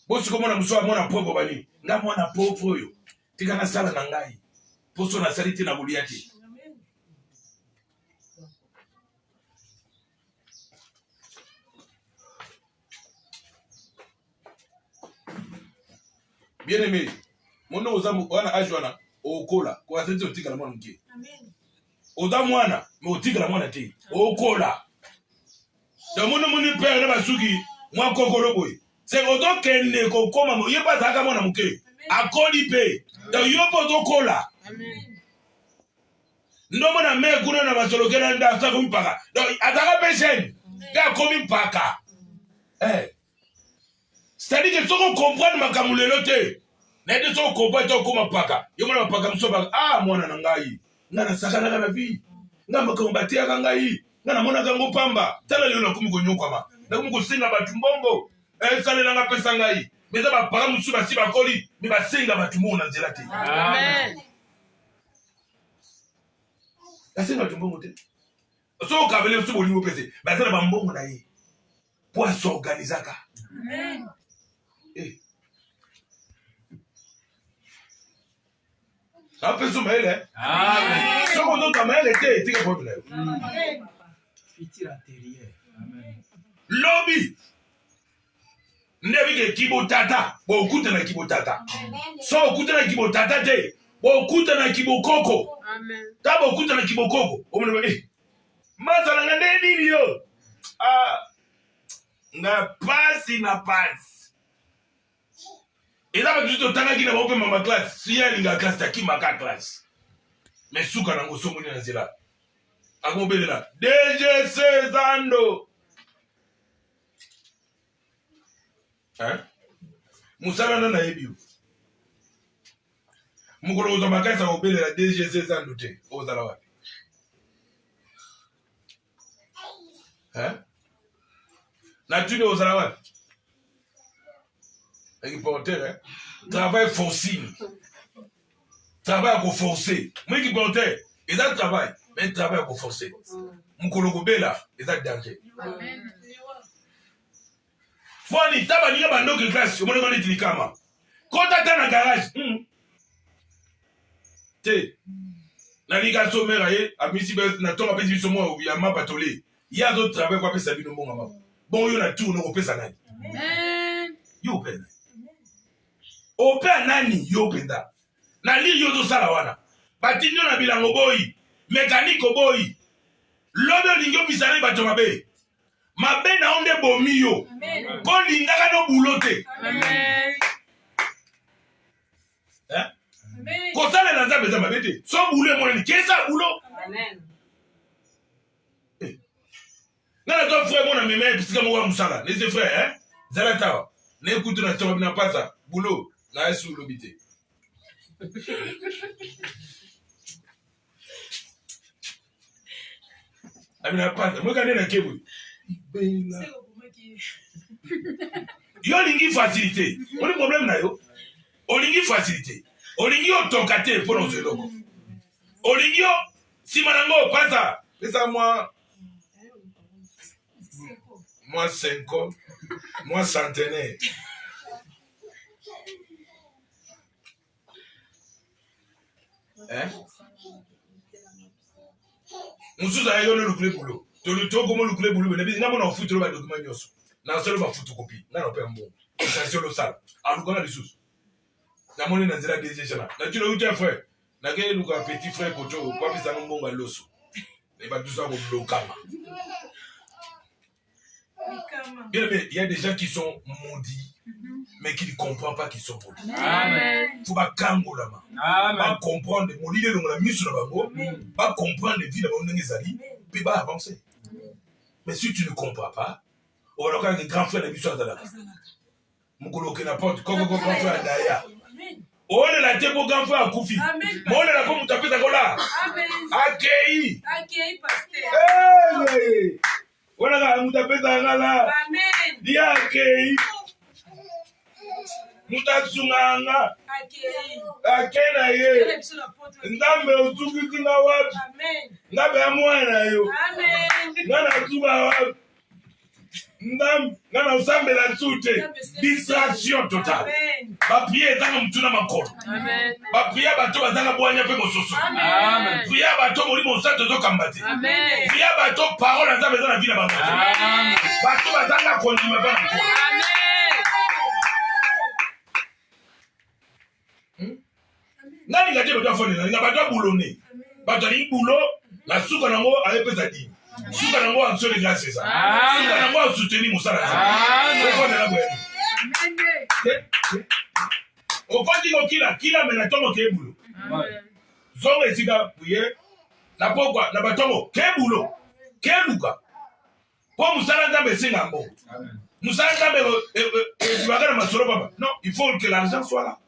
Speaker 2: Bosi ko mona muso mona popo bani nga mona popo yo tika na sala na ngai poso na saliti na buliati. Bien aimé mono ozamu wana ajwana okola ko asenti otika na mwana mke. Amen. Oza mwana me otika na mwana te okola da mono moni père na basuki mwa kokolo boy. C'est autant qu'elle ne comme il pas ça comme on a muke a colipe donc yo poto kola ndo mona me kuna na basolokela nda sa ko mpaka donc ataka pesen ga komi mpaka c'est-à-dire que soko comprendre makamulelo te na de soko comprendre to koma mpaka yo mona mpaka msoba ah mwana na ngai ngana sakana kana vi ngamba ko mbatia ka ngai ngana mona kango pamba tala yo na kumi ko nyokama na kumi ko singa batu mbombo sale na nga pesa ngai meza ba para musu ba si ba koli mi ba singa batu mo na nzela te. Amen. Asenga tumbongo te. So ka bele so bolingo pese ba sala ba mbongo na ye. Po so organizaka. Amen. Ça peut se mêler. Amen. So on doit mêler te tika problème. Amen. Fitir intérieur. Amen. Lobby. Ndebike kibotata bo okuta na kibotata so okuta na kibotata te bo okuta na kibokoko. Amen. Ta bo okuta na kibokoko omwe mazala ngande nilio nga pasi na pasi eza ba tuto tanga kina boke mama class si ya linga class ta kimaka class mais suka na ngosomo ni na zela akobelela DGC Zando. Hein? Musala na yebiu. Mukolo uzo makasa obele la DGC Zando te. Ozala wapi? Hein? Na tu ne ozala wapi? Équiporteur, hein? Travail forcé. Travail à forcer. Moi équiporteur, ils ont travail, mais travail à forcer. Mukolo gobela, ils ont danger. Amen. Foni taba liga bando ke classe omone ko nitilikama kota tana garage te na liga somera ye amisi be na tonga pesi biso mo ya mapatole ya zo travail kwa pesa bino mbonga mama bon yo na tour no ko pesa nani. Amen. Yo penda o pe nani yo penda na li yo zo sala wana batinyo na bilango boyi mécanique boyi lobe lingyo bisale bato mabe mabe na onde bomi yo po lingaka no bulo te kosalela nzambe eza mabe te so bulo emonani kesa bulo ngana to frère mona meme bisika moko ya mosala nese frère zala tawa nekutu na toba bina pasa bulo na esu lobi te abina pasa mweka nena kebu yo lingi facilité oni problème na yo olingi facilité olingi otonka te mpona ozwa eloko olingi yo nsima nango pasa pesa moi 5 ans moi centenaire mosusu ayo ne lukule bulo tokomo lukule bulo bena bizi ngamona ofutelo badokima nyonso nasolo bafotokopi ngana mpe mbongo station losala alukana lisusu namoni na nzela desejana natuna uta frère nake luka petit frère koto kwapisa mbongo loso ne batusa ko blokama. Bien aimé, il y a des gens qui sont maudits mais qui ne comprennent pas qu'ils sont maudits. Amen. Faut pas kangolama. Amen. Pas comprendre mon idée de la mission na bango, pas comprendre les vies de bango ngezali, puis pas avancer. Mais si tu ne comprends pas, on va avoir des grands frères de mission dans la mukolo ke na porte koko grand frère daya. On est la tebo grand frère akufi. Mon est la comme tapeta kola. Amen. Akei.
Speaker 1: Akei pasteur.
Speaker 2: Hey. Voilà la mutapeta ngala.
Speaker 1: Amen.
Speaker 2: Dia akei. Mutatsunga.
Speaker 1: Akei.
Speaker 2: Akei na ye. Ndambe utuki na wapi?
Speaker 1: Amen.
Speaker 2: Ndabe amwana yo.
Speaker 1: Amen.
Speaker 2: Ngana tuba wapi? Ngana usambe la tute. Distraction totale.
Speaker 1: Amen.
Speaker 2: Ba prier tanga mutuna makolo.
Speaker 1: Amen.
Speaker 2: Ba prier bato bazanga bwanya pe mososo.
Speaker 1: Amen.
Speaker 2: Prier bato moli monsato to kambate.
Speaker 1: Amen.
Speaker 2: Prier bato parole nzambe za na vie na bango.
Speaker 1: Amen.
Speaker 2: Bato bazanga kondima ba na. Nani ngate bato afone na bato bulone. Bato ni bulo la suka nango ayepeza dini. Suka nango action de grâce ça. Suka nango soutenir musala ça. Amen. Amen. Okoti kila mena tongo kebulo. Amen. Zongo esika buye na pokwa na batongo kebulo. Keluka. Kwa musala nzambe singa mbo. Amen. Musala nzambe bakana masoro baba. Non, il faut que l'argent soit là.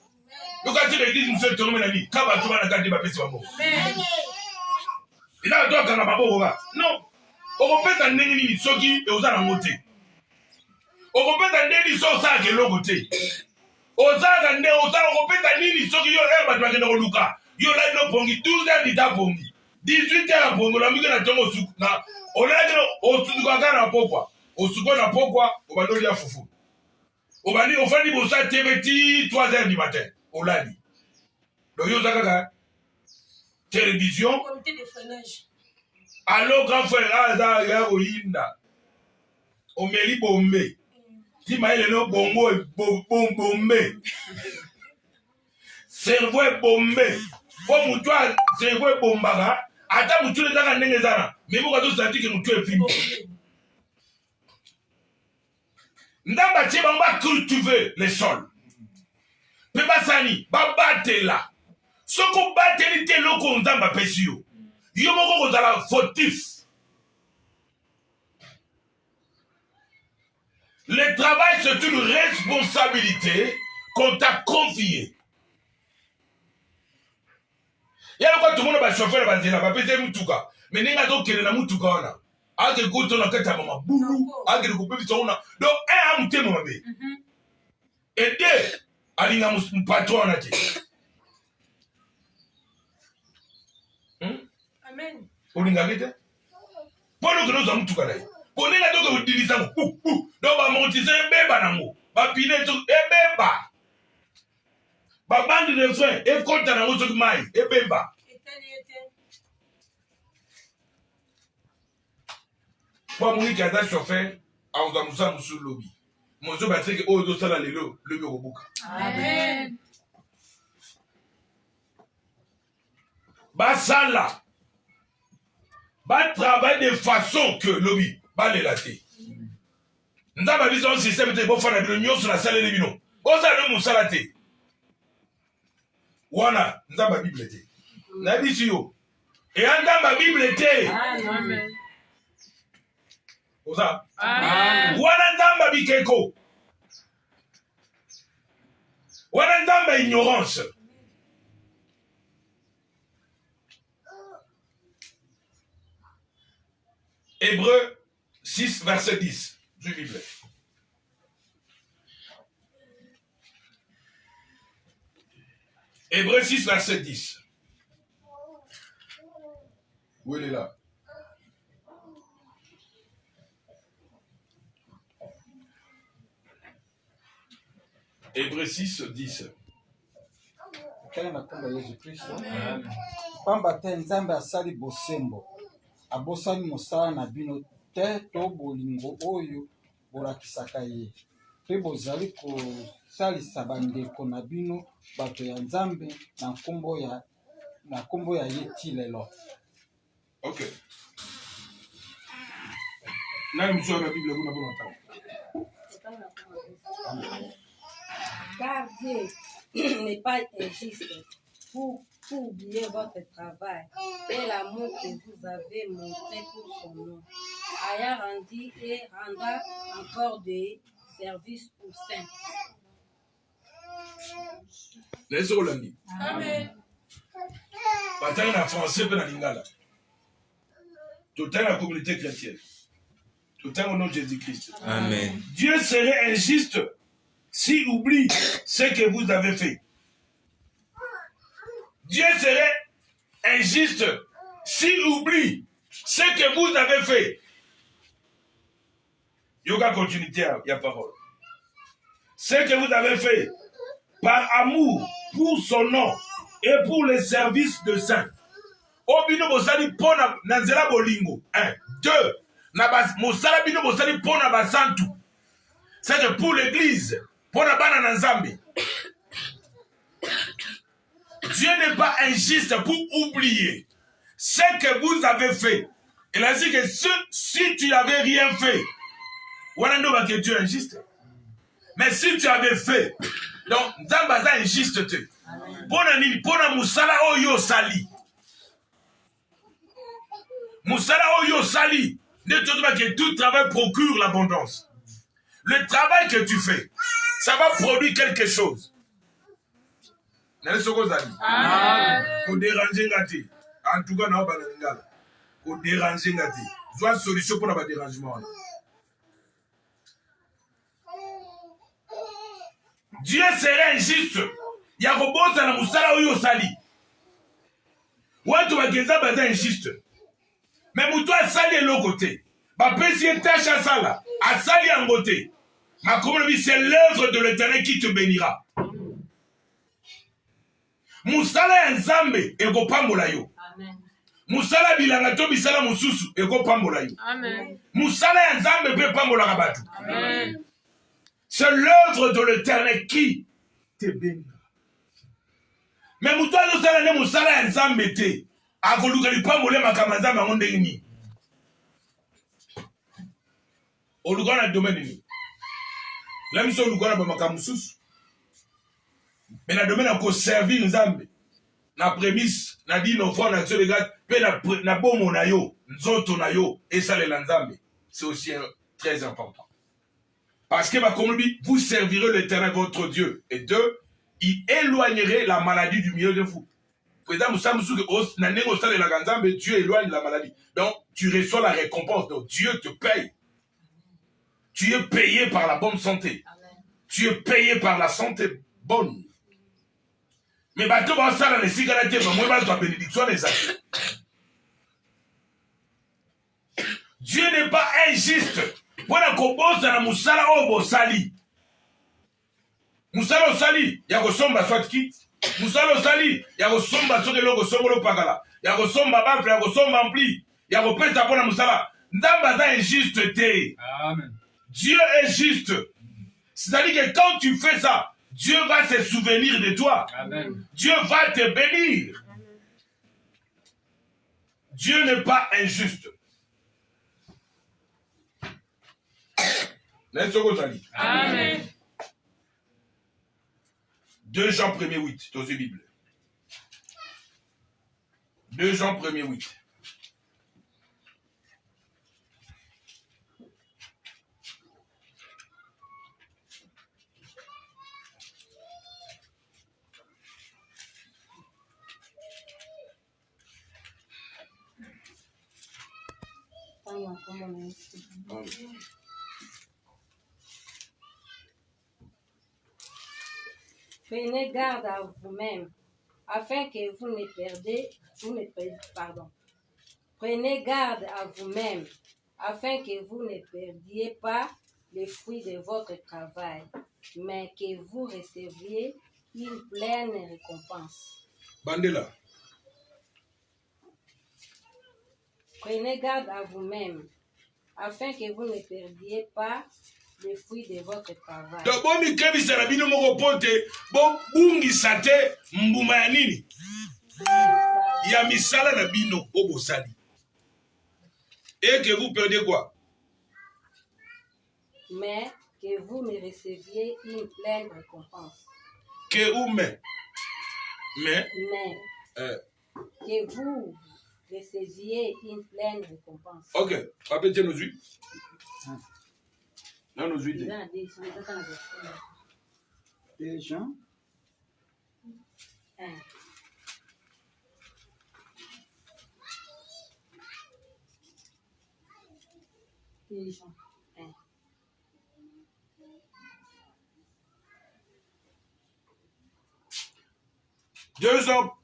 Speaker 2: Donc quand tu dis monsieur tongo mena ni kaba tu bana kadi ba pesi bambo. Amen. Ila doka na babo ba. Non. Okopeta ndenge nini soki eozana ngote. Okopeta ndenge sosa ke logote. Ozaka nde ozala okopeta nini soki yo bato bakenda koluka. Yo la no pongi 12 heures dita pongi. 18 heures pongi la mike na tongo suku na olaki no osuku kana pokwa. Osuku na pokwa obandoli ya fufu. Obandi ofandi bosa tebeti 3 heures du matin. Olali. Donc yo zaka télévision.
Speaker 1: Comité de freinage.
Speaker 2: Allo grand frère aza ya oyinda. Omeli bombe. Ti maele no bongo bombe. Cerveau bombe. Po mutwa cerveau bombaka ata mutule zaka ndenge zana. Memo ka to senti ke mutwe pimbi. Ndamba tie bamba cultiver les sols. Pe basani ba batela. Soko bateli te loko ndamba pesio. Yo moko kozala fautif. Le travail, c'est une responsabilité qu'on t'a confiée. Il y a quoi tout le monde va chauffer la benzine, va péter mutuka. Mais n'est-ce pas qu'il y a mutuka ona. Ake kuto na kata mama boulou, ake kupe bitona. Donc un amute mama be. Et deux, alinga patron na ti.
Speaker 1: Amen.
Speaker 2: Olinga kete? Pono que nous avons tout gagné. Pono na to que udiliza ngo. Donc ba montiser beba nango. Ba pine to ebeba. Ba bande de frères e konta na ngozo mai ebeba. Ba moni ki ata chauffeur a uza musa musu lobby. Mozo ba teke o do sala lelo lobby obuka.
Speaker 1: Amen.
Speaker 2: Ba sala. Va travailler de façon que lobby va les latter. Nzambe a dit un système de bon faire de sur la salle de bino. Bon ça le musalate. Wana Nzambe Bible te. Na biso yo. Et Nzambe Bible te.
Speaker 5: Amen.
Speaker 2: Oza.
Speaker 5: Amen.
Speaker 2: Wana Nzambe bikeko. Wana Nzambe ignorance. Hébreux 6, verset 10 du Bible. Hébreux 6, verset 10. Où elle est là? Hébreux 6, 10.
Speaker 4: Kaya na komba Yesu Kristo. Pamba te Nzambe asali bosembo. Abosani mosala na bino te to bolingo oyo bolakisaka ye. Pe bozali kosalisa bandeko na bino bato ya Nzambe na nkombo ya ye ti lelo.
Speaker 2: Ok. Là, nous sommes la Bible, vous n'avez pas longtemps.
Speaker 6: Car Dieu n'est pas injuste pour oublier votre travail et l'amour que vous avez montré pour son nom, ayant rendu et rendant encore des services aux saints.
Speaker 2: Les Hollandais.
Speaker 1: Amen.
Speaker 2: Bataille en français, dans l'ingala. Tout est la communauté chrétienne. Tout est au nom de Jésus-Christ.
Speaker 5: Amen.
Speaker 2: Dieu serait injuste s'il oublie ce que vous avez fait. Dieu serait injuste s'il oublie ce que vous avez fait. Yoga continuité à la parole. Ce que vous avez fait par amour pour son nom et pour les services de saints. Obino bosali pona nanzela bolingo. 1, 2. Mosala bino bosali pona basantu. C'est que pour l'église, pona bana nanzambe. Dieu n'est pas injuste pour oublier ce que vous avez fait. Il a dit que si tu n'avais rien fait, voilà que Dieu est injuste. Mais si tu avais fait, donc Zambaza est injuste. Pona musala oyo sali. Musala oyo sali. Que tout travail procure l'abondance. Le travail que tu fais, ça va produire quelque chose. Pour déranger ngati. En tout cas, pour déranger ngati. Soit une solution pour le dérangement. Dieu serait injuste. Il y a un bon dans musala oyo sali. Watu wagenza baza injuste. Mais moutou sali l'autre côté. Ma petite tâche à sala. À sali en côté. Ma communauté, c'est l'œuvre de l'Éternel qui te bénira. Musala nzambe ego pambola yo.
Speaker 6: Amen.
Speaker 2: Musala bilanga to bisala mususu ego pambola yo.
Speaker 5: Amen.
Speaker 2: Musala nzambe pe pambola kabatu.
Speaker 5: Amen.
Speaker 2: C'est l'œuvre de l'Éternel qui te bénira. Mais moutou sala ne musala nzambe te. Akoluka li pambola makama nzambe ngonde ni. Olugana domaine ni. La mission olugana ba makama mususu. Mais na domaine encore servir nzambe. Na prémisse, na dit nos frères, na les gars, pe na bomo na yo, nzoto na yo, et ça les nzambe. C'est aussi très important. Parce que vous servirez l'Éternel votre Dieu. Et 2, il éloignerait la maladie du milieu de vous. Dieu éloigne la maladie. Donc, tu reçois la récompense. Donc, Dieu te paye. Tu es payé par la bonne santé. Tu es payé par la santé bonne. Mais bateau va ça dans les cigarettes, mais moi je bénédiction des actes. Dieu n'est pas injuste. Voilà qu'on bosse dans la musala au bosali. Musala osali, ya kosomba soit kit. Musala osali, ya kosomba soke logo songolo pagala. Ya kosomba bafle, ya kosomba ampli. Ya kopesa pona musala. Ndamba za injuste te.
Speaker 3: Amen.
Speaker 2: Dieu est juste. C'est-à-dire que quand tu fais ça, Dieu va se souvenir de toi.
Speaker 3: Amen.
Speaker 2: Dieu va te bénir. Dieu n'est pas injuste. N'est-ce pas Zali?
Speaker 5: Amen.
Speaker 2: 2 Jean 1er 8, dans la Bible. 2 Jean 1er 8.
Speaker 6: Prenez garde à vous-même, afin que vous ne perdez, Prenez garde à vous-même, afin que vous ne perdiez pas les fruits de votre travail, mais que vous receviez une pleine récompense.
Speaker 2: Bandela.
Speaker 6: Prenez garde à vous-même, afin que vous ne perdiez pas les fruits de votre travail.
Speaker 2: Donc, bon, mi kebisa na bino moko ponte, bon, bungisa te mbuma ya nini? Ya misala na bino, obosali. Et que vous perdez quoi?
Speaker 6: Mais que vous ne receviez une pleine récompense.
Speaker 2: Que ou mais?
Speaker 6: Que vous receviez une pleine récompense.
Speaker 2: Ok, répétez nos huit. Non, nos huit.
Speaker 4: Déjà.
Speaker 2: Deux ans.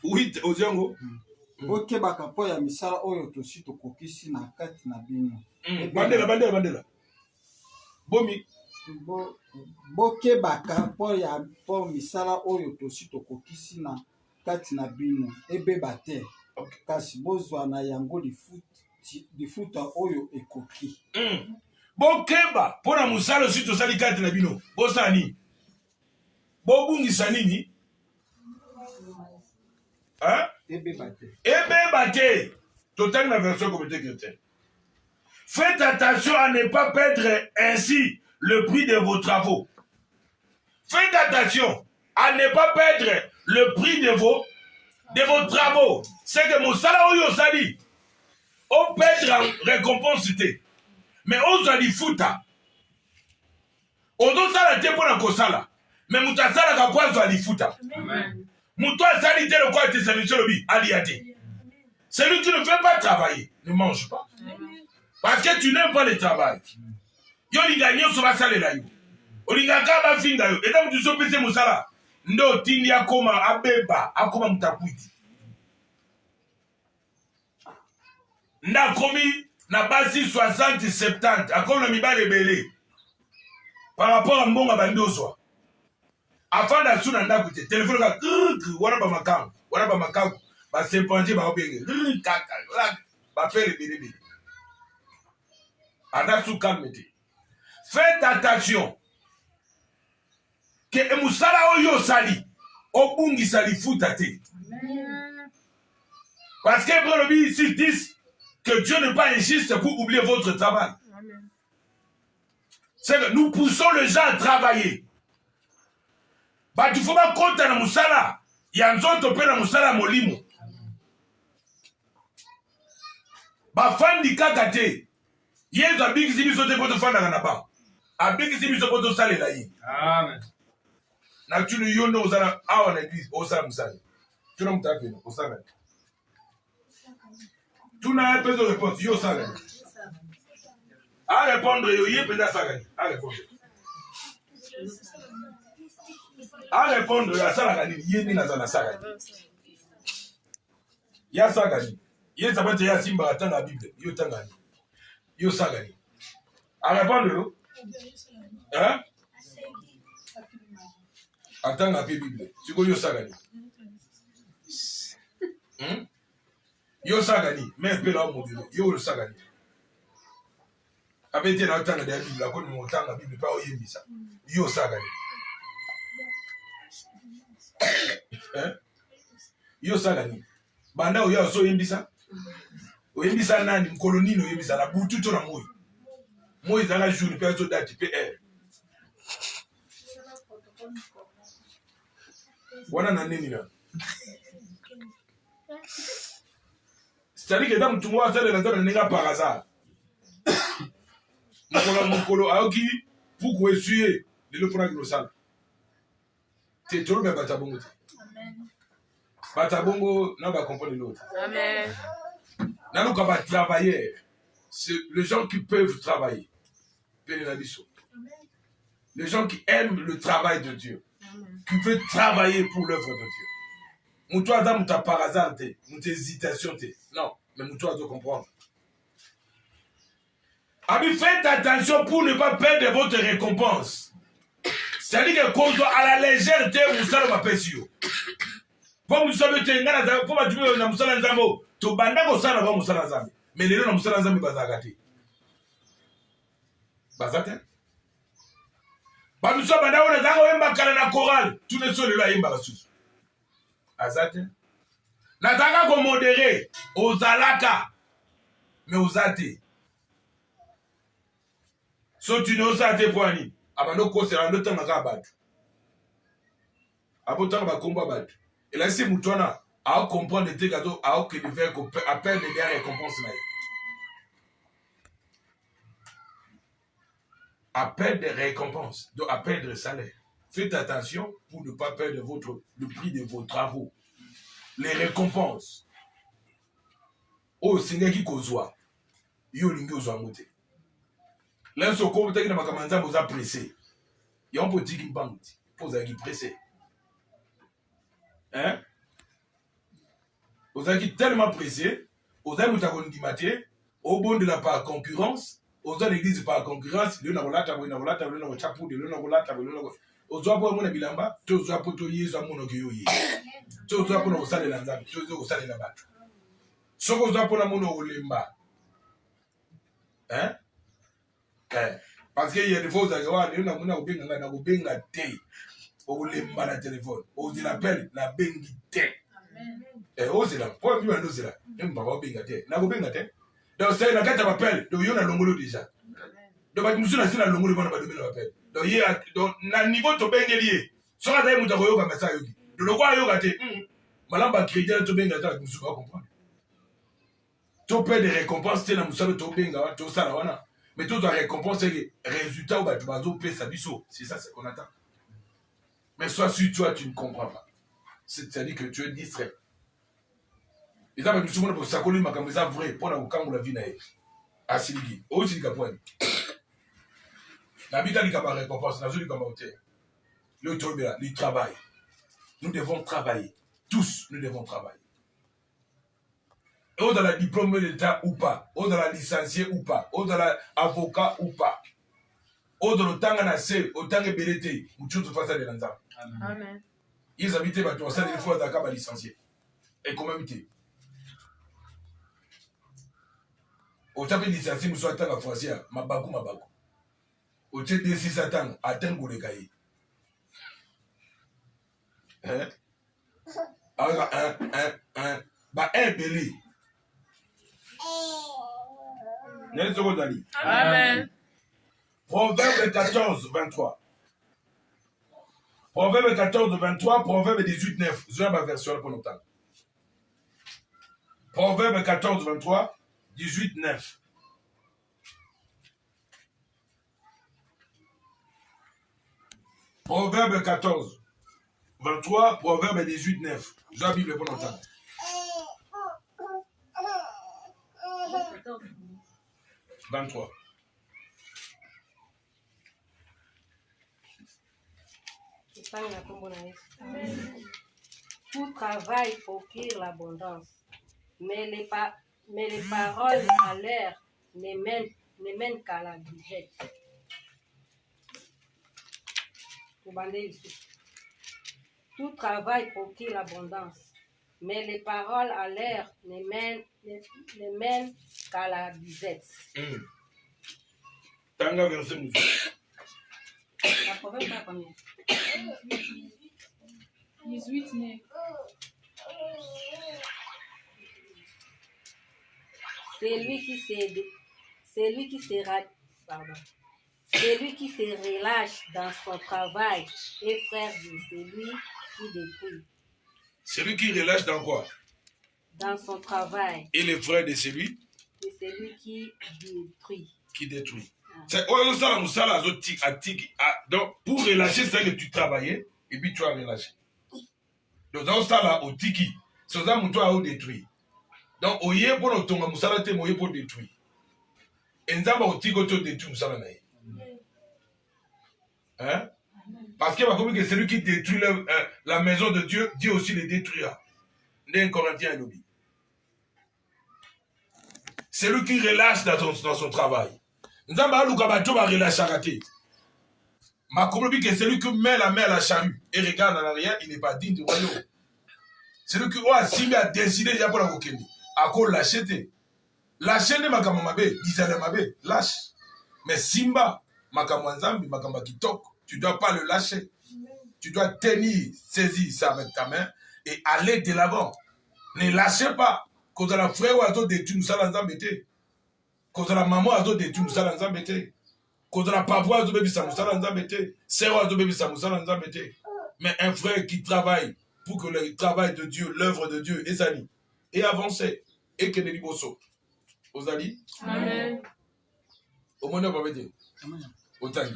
Speaker 2: 8 aux yango.
Speaker 4: Bokebaka po ya misala oyo tosi tokokisi na kati na bino.
Speaker 2: Bandela. Bomi.
Speaker 4: Bokebaka po misala oyo tosi tokokisi na kati na bino ebeba te. Kasi bozwa na yango lifuta oyo ekoki.
Speaker 2: Bokeba pona musala osi tosali kati na bino. Bosala nini? Bobungisa nini? Hein? Ebébate. Total la version communauté chrétienne. Faites attention à ne pas perdre ainsi le prix de vos travaux. Faites attention à ne pas perdre le prix de vos travaux. C'est que mon salaire au sali. On perdre récompense. Mais on doit dire fouta. On doit sala te pour la kosala. Mais mouta sala kapwa doit dire fouta. Amen. Mouton sali te le quoi était salué sur le bi, aliate. Celui qui ne veut pas travailler ne mange pas. Parce que tu n'aimes pas le travail. Yo linganyo soba sale la yo. Olingaka ba finga yo. Et donc tu so pese musala. Ndo tindi akoma abeba, akoma mutapuiti. Nda komi na basi 60-70, akoma mibale belé. Par rapport à mbonga bandoswa. Afin d'assurer un côté, téléphone là, voilà pas ma cam, bah c'est pas un bah bien, bah faire le bébé. Adasu calmete. Faites attention que emusala oyo sali, obungi sali futate. Parce que pour le Bible ici disent que Dieu n'est pas injuste pour oublier votre travail. C'est que nous poussons les gens à travailler. Bah tu faut pas compter na musala ya nzoto pe na musala molimo. Ba fandi kaka te. Yezo abiki sibi sote poto fanda kana ba. Abiki sibi sote poto sale la yi.
Speaker 3: Amen.
Speaker 2: Na tu le yondo osala awa na église osala musala. Tu n'as pas fait osala. Tu n'as pas de réponse yo sala. À répondre yo yé penda sala. À répondre. À répondre à ça, la yéni na zana saga. Ya saga ni. Yé ça va te ya simba attend la Bible. Yo tanga ni. Yo saga ni. À répondre yo. Hein? Attends la Bible. Tu connais yo saga ni. Yo saga ni. Mais peu là mon Bible. Yo saga ni. Abete na tanga la Bible. Ko ni mo tanga Bible pa o yembi ça. Yo saga ni. Yo sagani banda oya so yembisa oyembisa nani mkoloni no yembisa la butu to na moyo Moi, ils ont un jour, ils peuvent date PR. Voilà, n'a nini là. C'est-à-dire que dans tout le monde, ça n'est pas par hasard. Mon colo, aoki, pour qu'on essuie, le prendre le sale. C'est trop bien, Batabongo. Batabongo, n'a pas compris l'autre.
Speaker 5: Amen.
Speaker 2: N'a pas travailler. C'est les gens qui peuvent travailler. Les gens qui aiment le travail de Dieu. Qui veulent travailler pour l'œuvre de Dieu. Moutou Adam, t'as par hasard, t'as hésitation, non, mais Moutou Adam comprendre. Abi, faites attention pour ne pas perdre votre récompense. C'est-à-dire que quand à la légèreté, vous savez ma pesio. Pour vous savez, pour ma tuer na musala nzambo, to banda ko sala ba musala nzambe. Mais les na musala nzambe bazakati. Bazate? Ba musala banda ona zanga wemba kala na chorale, tout ne sont là yemba basusu. Azate? Nataka ko modéré aux alaka mais aux athées. So tu n'oses pas te voir ni abano ko sera le temps ka battu. Abotanga ba combat battu. Et là c'est mutona à comprendre les gâteaux à que le faire appel des récompenses là. Appel des récompenses, donc appel de salaire. Faites attention pour ne pas perdre le prix de vos travaux. Les récompenses. Oh, Seigneur qui kozwa. Yo lingi ozwa moté. Là ce ko teki na makamanza boza pressé. Ya on peut dire une banque pour qui pressé. Hein? Vous êtes tellement pressé, vous avez dit au bon de la par concurrence, vous avez l'église par concurrence, le navolata, le navolata, le navolata, le navolata, le navolata. Vous avez pour mon bilamba, tous vous avez pour toi, tous mon okiyoyi. Tous vous avez pour nos salles lanzam, tous vous salles la batte. Ce que vous avez pour la mono olimba. Hein? Parce qu'il y a des fois, vous avez dit, na mona obenga te. Olimba la téléphone. On dit l'appel, la bengi te. Et osez là, pour plus en osez là. Même pas benga te. Na benga te. Donc c'est la carte appel, donc yo na longolo déjà. Donc ba musu na sina longolo bana ba domina appel. Donc hier donc na niveau to bengelier. Sora dai muta koyoka message yoki. De le quoi yoka te. Malamba crédit to benga ta musu ba comprendre. To paie des récompenses te na musu to benga to sala wana. Mais tout doit récompenser les résultats ou ba tu bazo paie sa biso. C'est ça c'est qu'on attend. Mais soit sur toi tu ne comprends pas. C'est-à-dire que tu es distrait. Et ça, je me suis dit que c'est vrai pour la vie. Asiligi. Aussi, il y a point. La vie a une récompense. Le travail. Nous devons travailler. Tous, nous devons travailler. Ou dans la diplôme d'État ou pas. Ou dans la licencié ou pas. Ou dans l'avocat ou pas. Ou dans le temps qu'on a fait, au temps qu'on a fait, ou tout face à l'ensemble.
Speaker 5: Amen.
Speaker 2: Ils habitent, ils ont des fois d'accord à licencier. Et comment habiter? Au tapé licencié, nous sommes à Foisia, Mabakou. Au tête de 6 ans, à Tengo les cahiers. Hein? Alors, bah, un belé.
Speaker 5: Amen.
Speaker 2: Proverbe 14, 23. Proverbe 14, 23, Proverbe 18, 9. Je vais ma version pour longtemps. Proverbe 14, 23, 18, 9. Proverbe 14, 23, Proverbe 18, 9. Je vais la Bible pour longtemps. 23.
Speaker 6: Tout travail procure l'abondance, mais les paroles à l'air ne mènent qu'à la disette. Tout travail procure l'abondance, mais les paroles à l'air ne mènent qu'à la disette.
Speaker 2: Tanga verset nous.
Speaker 6: La proverbe pas combien?
Speaker 5: 18, 9.
Speaker 6: Celui qui se Pardon. Celui qui se relâche dans son travail est frère de celui qui détruit.
Speaker 2: Celui qui relâche dans quoi?
Speaker 6: Dans son travail.
Speaker 2: Et le frère de celui?
Speaker 6: De celui qui détruit.
Speaker 2: Qui détruit. C'est donc, pour relâcher, c'est que tu travaillais et puis tu as relâché. Donc, dans ça là, au tiki, c'est ça que tu as détruit. Donc, au yé pour le tonga, moussala te moye pour détruire. Et nous avons au tiki, tu détruis moussala naï. Hein? Parce que celui qui détruit la maison de Dieu, Dieu aussi le détruira. D'un Corinthien lobby. Celui qui relâche dans son travail. Nous avons relâché. Ma communauté, que celui qui met la main à la charrue et regarde en arrière, il n'est pas digne du royaume. Celui qui a décidé déjà pour la Wokemi. À quoi lâcher? Lâcher ne makamamabe, disale lâche. Mais Simba, makamanzambi, makamakitok, tu ne dois pas le lâcher. Tu dois saisir ça avec ta main et aller de l'avant. Ne lâchez pas. Cause la frère ou à toi détruire nous ça l'enzambete. Cause la maman à toi détruire nous ça l'enzambete. Cause la papa à toi baby ça nous ça l'enzambete. Sœur à toi baby ça nous ça l'enzambete. Mais un frère qui travaille pour que le travail de Dieu, l'œuvre de Dieu est sali et avancé et que les liboso. Ozali.
Speaker 5: Amen.
Speaker 2: Au monde va dire. Otani.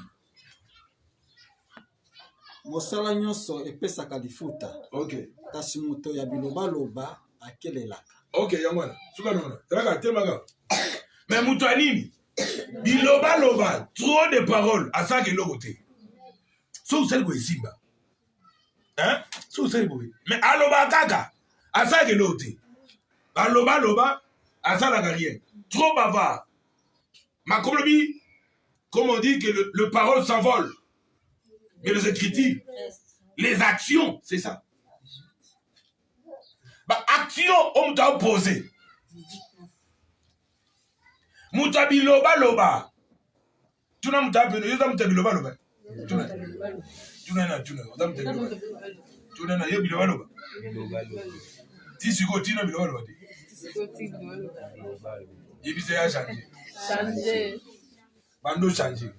Speaker 4: mosala nyonso epesaka lifuta.
Speaker 2: Ok.
Speaker 4: Kasi moto ya bilobaloba akelelaka.
Speaker 2: Ok, yamwana. Suka nona. Traka temaga. Mais moto anini. Bilobaloba, trop de paroles à ça que l'autre côté. Sauf celle qui est simba. Hein? Sauf celle qui est. Mais aloba kaka, à ça que l'autre. Aloba, à ça la carrière. Trop bavard. Ma communauté, comme on dit que le parole s'envole. Mais les écritures, les actions, c'est ça. Bah, action, on t'a opposé. Moutabi loba. Tu n'as pas de loba. Tu n'as si tu continues à loba. Il vise à changer.
Speaker 5: Changer.
Speaker 2: Bando changer.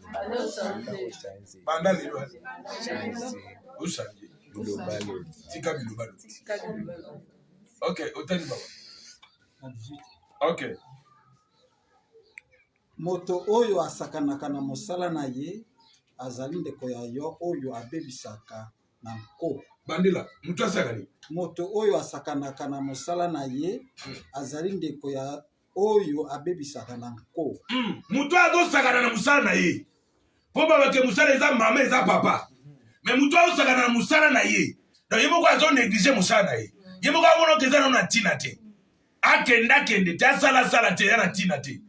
Speaker 2: Banda lelo. Ou changer. Tika bilobalo. Ok, hôtel baba. Ok.
Speaker 4: Moto oyo asakanaka na mosala na ye azali ndeko ya yo oyo abebisaka na nko.
Speaker 2: Bandela, mutu asakani.
Speaker 4: Moto oyo asakanaka na mosala na ye azali ndeko ya oyo abebisaka na nko.
Speaker 2: Mutu azosakana na mosala na ye. Po babake mosala eza mama eza papa. Mais mutu azosakana na mosala na ye. Donc yemo ko azo négliger mosala na ye. Yemo ko amono kezana na tina te. Akenda kende ta sala te ya na tina te.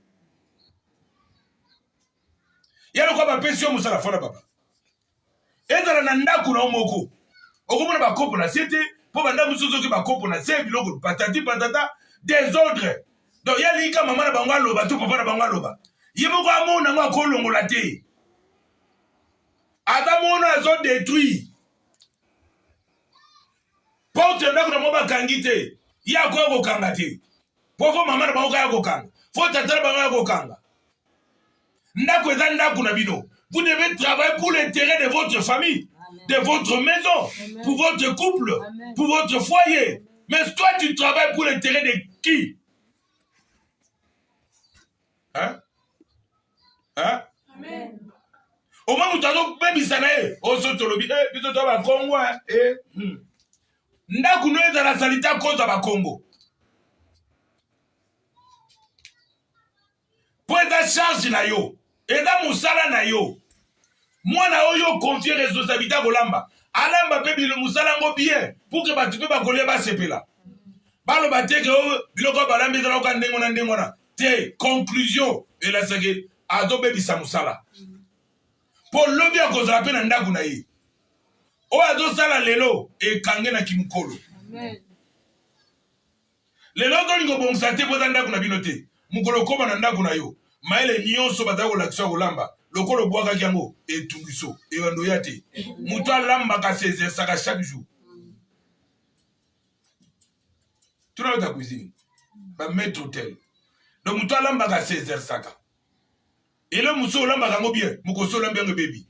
Speaker 2: Yalo kwa bapesi yo musala fona papa. Ezala na ndaku na omoko. Okomona bakopo na sete, po banda mususu ki bakopo na se biloko patati patata désordre. Donc yali ka mama na bango aloba to papa na bango aloba. Yemo kwa mona ngo akolongola te. Ata mona azo détruire. Porte ndaku na moba kangite. Ya ko kanga te. Pofo mama na bango ya ko kanga. Fo tata na bango ya ko kanga. Vous devez travailler pour l'intérêt de votre famille, de votre maison, pour votre couple, pour votre foyer. Mais toi, tu travailles pour l'intérêt de qui? Hein? Hein?
Speaker 1: Amen.
Speaker 2: Au moins, vous avez même Isanaël, au Sotolobi, puis tu as Congo, et Ndakuno est dans la salita cause de Congo. Pour être charge na yo. Eza musala na yo. Mwana oyo confie responsabilité à Golamba. Alamba pe bilo musala ngo bien pour que batu pe bakolia ba sepela. Balo bateke o biloko balambi za ko ndengo na ndengo na. Te conclusion et la sege adobe bisa musala. Pour lobi akozala pe na ndaku na ye. O azo sala lelo e kange na kimukolo.
Speaker 5: Amen.
Speaker 2: Lelo to lingo bongsa te poza ndaku na binote. Mukolo koma na ndaku na yo. Maele nyonso batako lakisa kolamba lokolo bwaka kyango etungiso ewando yate mutu alamba ka 16 saka chaque jour tu na ta cuisine ba mettre hôtel donc mutu alamba ka 16 saka Et là, mousseau lamba kango bien, mokoso lamba yango baby.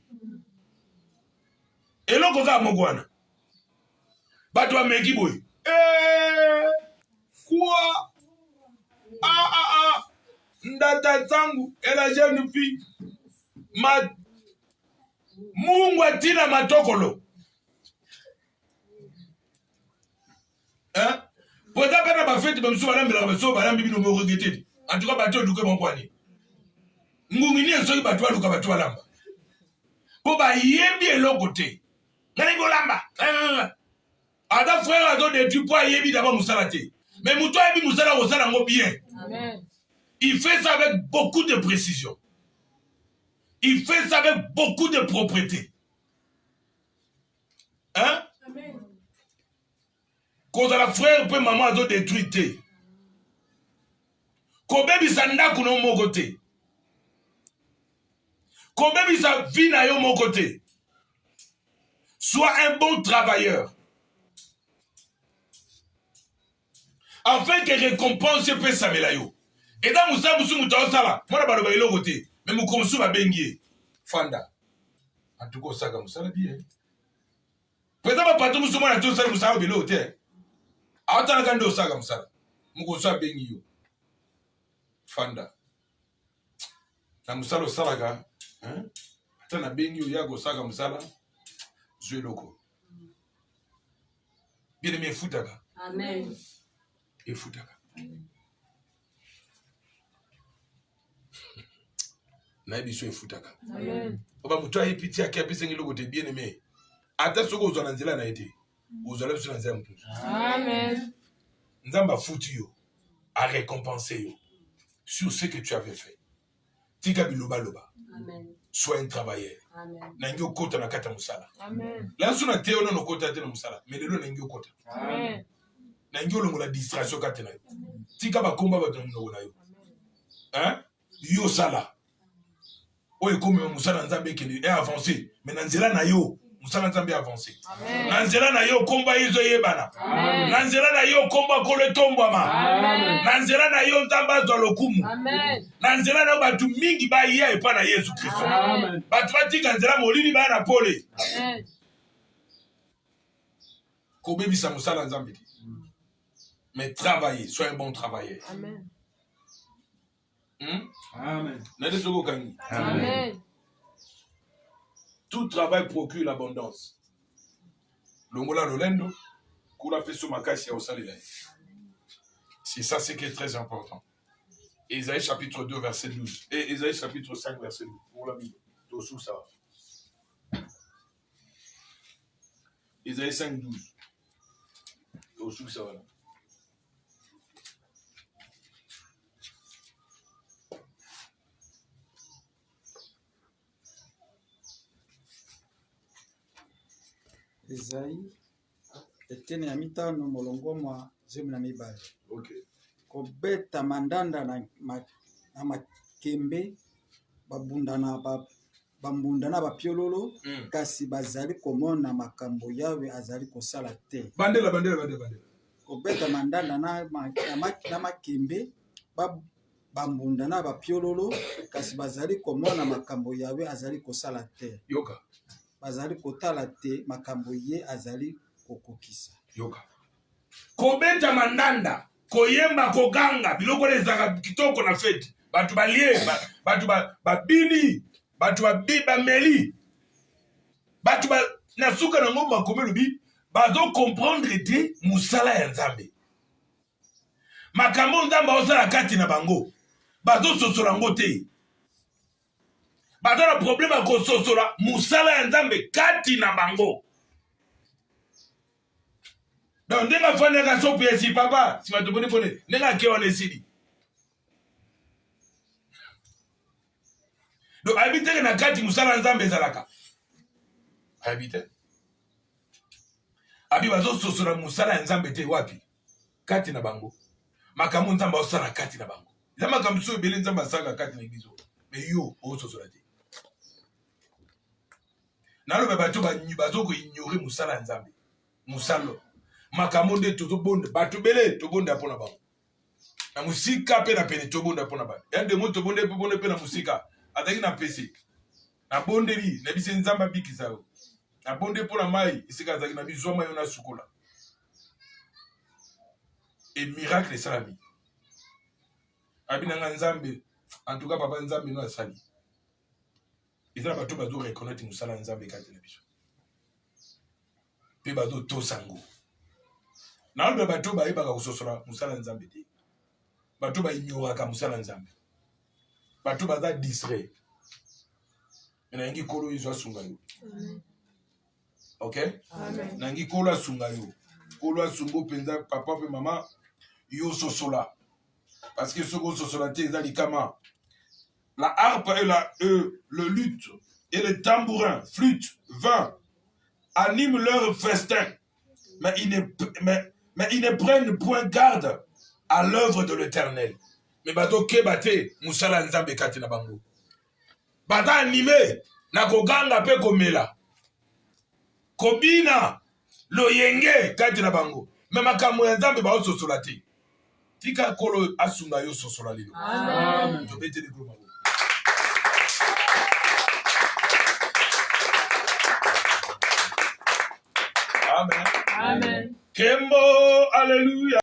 Speaker 2: Et là, koza mogwana. Batwa meki boy. Quoi? Ndata zangu, elle a jeune fille. Mungu atina matokolo. Hein? Pour ça, pendant ma fête, je me suis dit, en tout cas, bateau du mon poignet. Ngungini est sorti bateau du bateau lamba. Pour ba yebi et l'autre côté. N'allez lamba. Ada frère a donné du poids yebi d'abord moussalate. Mais moutoua yebi moussala osala ngo bien.
Speaker 5: Amen.
Speaker 2: Il fait ça avec beaucoup de précision. Il fait ça avec beaucoup de propreté. Hein?
Speaker 1: Amen.
Speaker 2: Quand la frère peut maman a détruit. Quand baby sanda kuno mon côté. Quand baby sa vie na yo mon côté. Sois un bon travailleur. Afin que récompense peut s'améliorer. Et dans Moussa Moussou Moussa Sala, moi là-bas le côté. Mais mon conçu va bengier. Fanda. En tout cas, ça comme ça, bien. Peut-être pas tout Moussou Moussa Moussa Moussa va bengier. Attends, quand on ça comme ça. Mon conçu va bengier. Fanda. Na Moussa le Salaga. Attends, na bengier, ya go ça comme ça là. Je loco. Bien aimé Foutaka.
Speaker 6: Amen.
Speaker 2: Et Foutaka. Naïbiso et Foutaka.
Speaker 5: Amen.
Speaker 2: Oba mutoa hii piti yake apise ngilo kote bien aimé. Ata soko uzona nzela na ete. Uzona biso na nzela mpuzu.
Speaker 5: Amen.
Speaker 2: Nzamba foutu yo. A récompenser yo. Sur ce que tu avais fait. Tika biloba loba.
Speaker 6: Amen.
Speaker 2: Sois un travailleur.
Speaker 6: Amen.
Speaker 2: Nangi kota na kata musala.
Speaker 5: Amen.
Speaker 2: La suna teo no kota te na musala. Mais lelo nangi kota.
Speaker 5: Amen.
Speaker 2: Nangi olongo la distraction kata na yo. Tika ba komba ba tongo na yo. Hein? Yo sala. Oye comme musala nzambe kende est avancé. Mais nanzela na yo. Musala nzambe avancé.
Speaker 5: Amen.
Speaker 2: Nanzela na yo komba izo yebana.
Speaker 5: Amen.
Speaker 2: Nanzela na yo komba kole tombama.
Speaker 5: Amen.
Speaker 2: Nanzela na yo nzamba zo lokumu.
Speaker 5: Amen.
Speaker 2: Nanzela na batu mingi ba iya epa na Yesu Kristo.
Speaker 5: Amen.
Speaker 2: Batu batika nzela molini ba na pole.
Speaker 5: Amen.
Speaker 2: Ko bebisa musala nzambe. Mais travailler, sois un bon travailleur.
Speaker 5: Amen.
Speaker 3: Amen.
Speaker 2: Nade soko kangi.
Speaker 5: Amen.
Speaker 2: Tout travail procure l'abondance. Longola lolendo, kula peso makasi ya osalela. C'est ça ce qui est très important. Ésaïe chapitre 2 verset 12 et Ésaïe chapitre 5 verset 12. Pour la Bible, tout sous ça. Ésaïe 5 12. Tout sous ça.
Speaker 4: Esaïe etene ya mitano molongo mwa 12.
Speaker 2: OK.
Speaker 4: Kobeta mandanda na makembe bambunda na bapiololo kasi bazali komona makambo yawe azali kosala te.
Speaker 2: Bandela.
Speaker 4: Kobeta mandanda na makembe bambunda na bapiololo kasi bazali komona makambo yawe azali kosala te.
Speaker 2: Yoka.
Speaker 4: Bazali kotala te makambo ye azali kokokisa.
Speaker 2: Yoka. Kobeta mandanda, koyemba koganga, biloko lezaka kitoko na fete. Batu balie, batu babini, batu babameli. Batu nasuka na ngoma komelubi, bazo comprendre te musala ya Nzambe. Makambo Nzambe osala kati na bango. Bazo sosola ngo te. Bazo na problème ko sosola musala ya Nzambe kati na bango. Donc, ndenga fane ka sopu yesi papa, si matubuni pone, ndenga kewa nesidi. Donc, habite na kati musala Nzambe ezalaka. Habite. Abi bazo sosora musala Nzambe te wapi? Kati na bango. Makambo Nzambe osala kati na bango. Zama kamso ebele Nzambe asaka kati na eglize. Mais yo, o sosora te. Nalo bato bazo ko ignorer musala Nzambe. Musalo. Makamonde tozobonda batu bele tobonda pona bango na musika pe na pene tobonda pona bango yande mo tobonda pe pona pe na musika azalaki na pese nabondeli na biso nzambe abikisa yo nabonde mpo na mai esika azalaki na bizwama yo na sukola e miracle esalami abi nanga nzambe en tout cas papa nzambe no asali eza na bato bazo reconnaître mosala ya nzambe kati na biso mpe bazotosa yango naloba bato bayebaka kososola mosala ya nzambe te bato baignoraka mosala ya nzambe bato baza distrait me nayengi kolo yesu asunga yo ok nayengi kolo asunga yo kolo asunga mpenza papa mpe mama yo sosola parce que soki ososola te eza likama la harpe et le luth et le tambourin flûte vin animent leur festin mais ils ne prennent point garde à l'œuvre de l'éternel mais bazokeba te mosala ya nzambe kati na bango baza anime na koganga mpe komela kobina loyenge kati na bango me makambo ya nzambe baososola te tika kolo asunga yo sosola lelo tobeteli glo amen. Amen. Kembo, alléluia.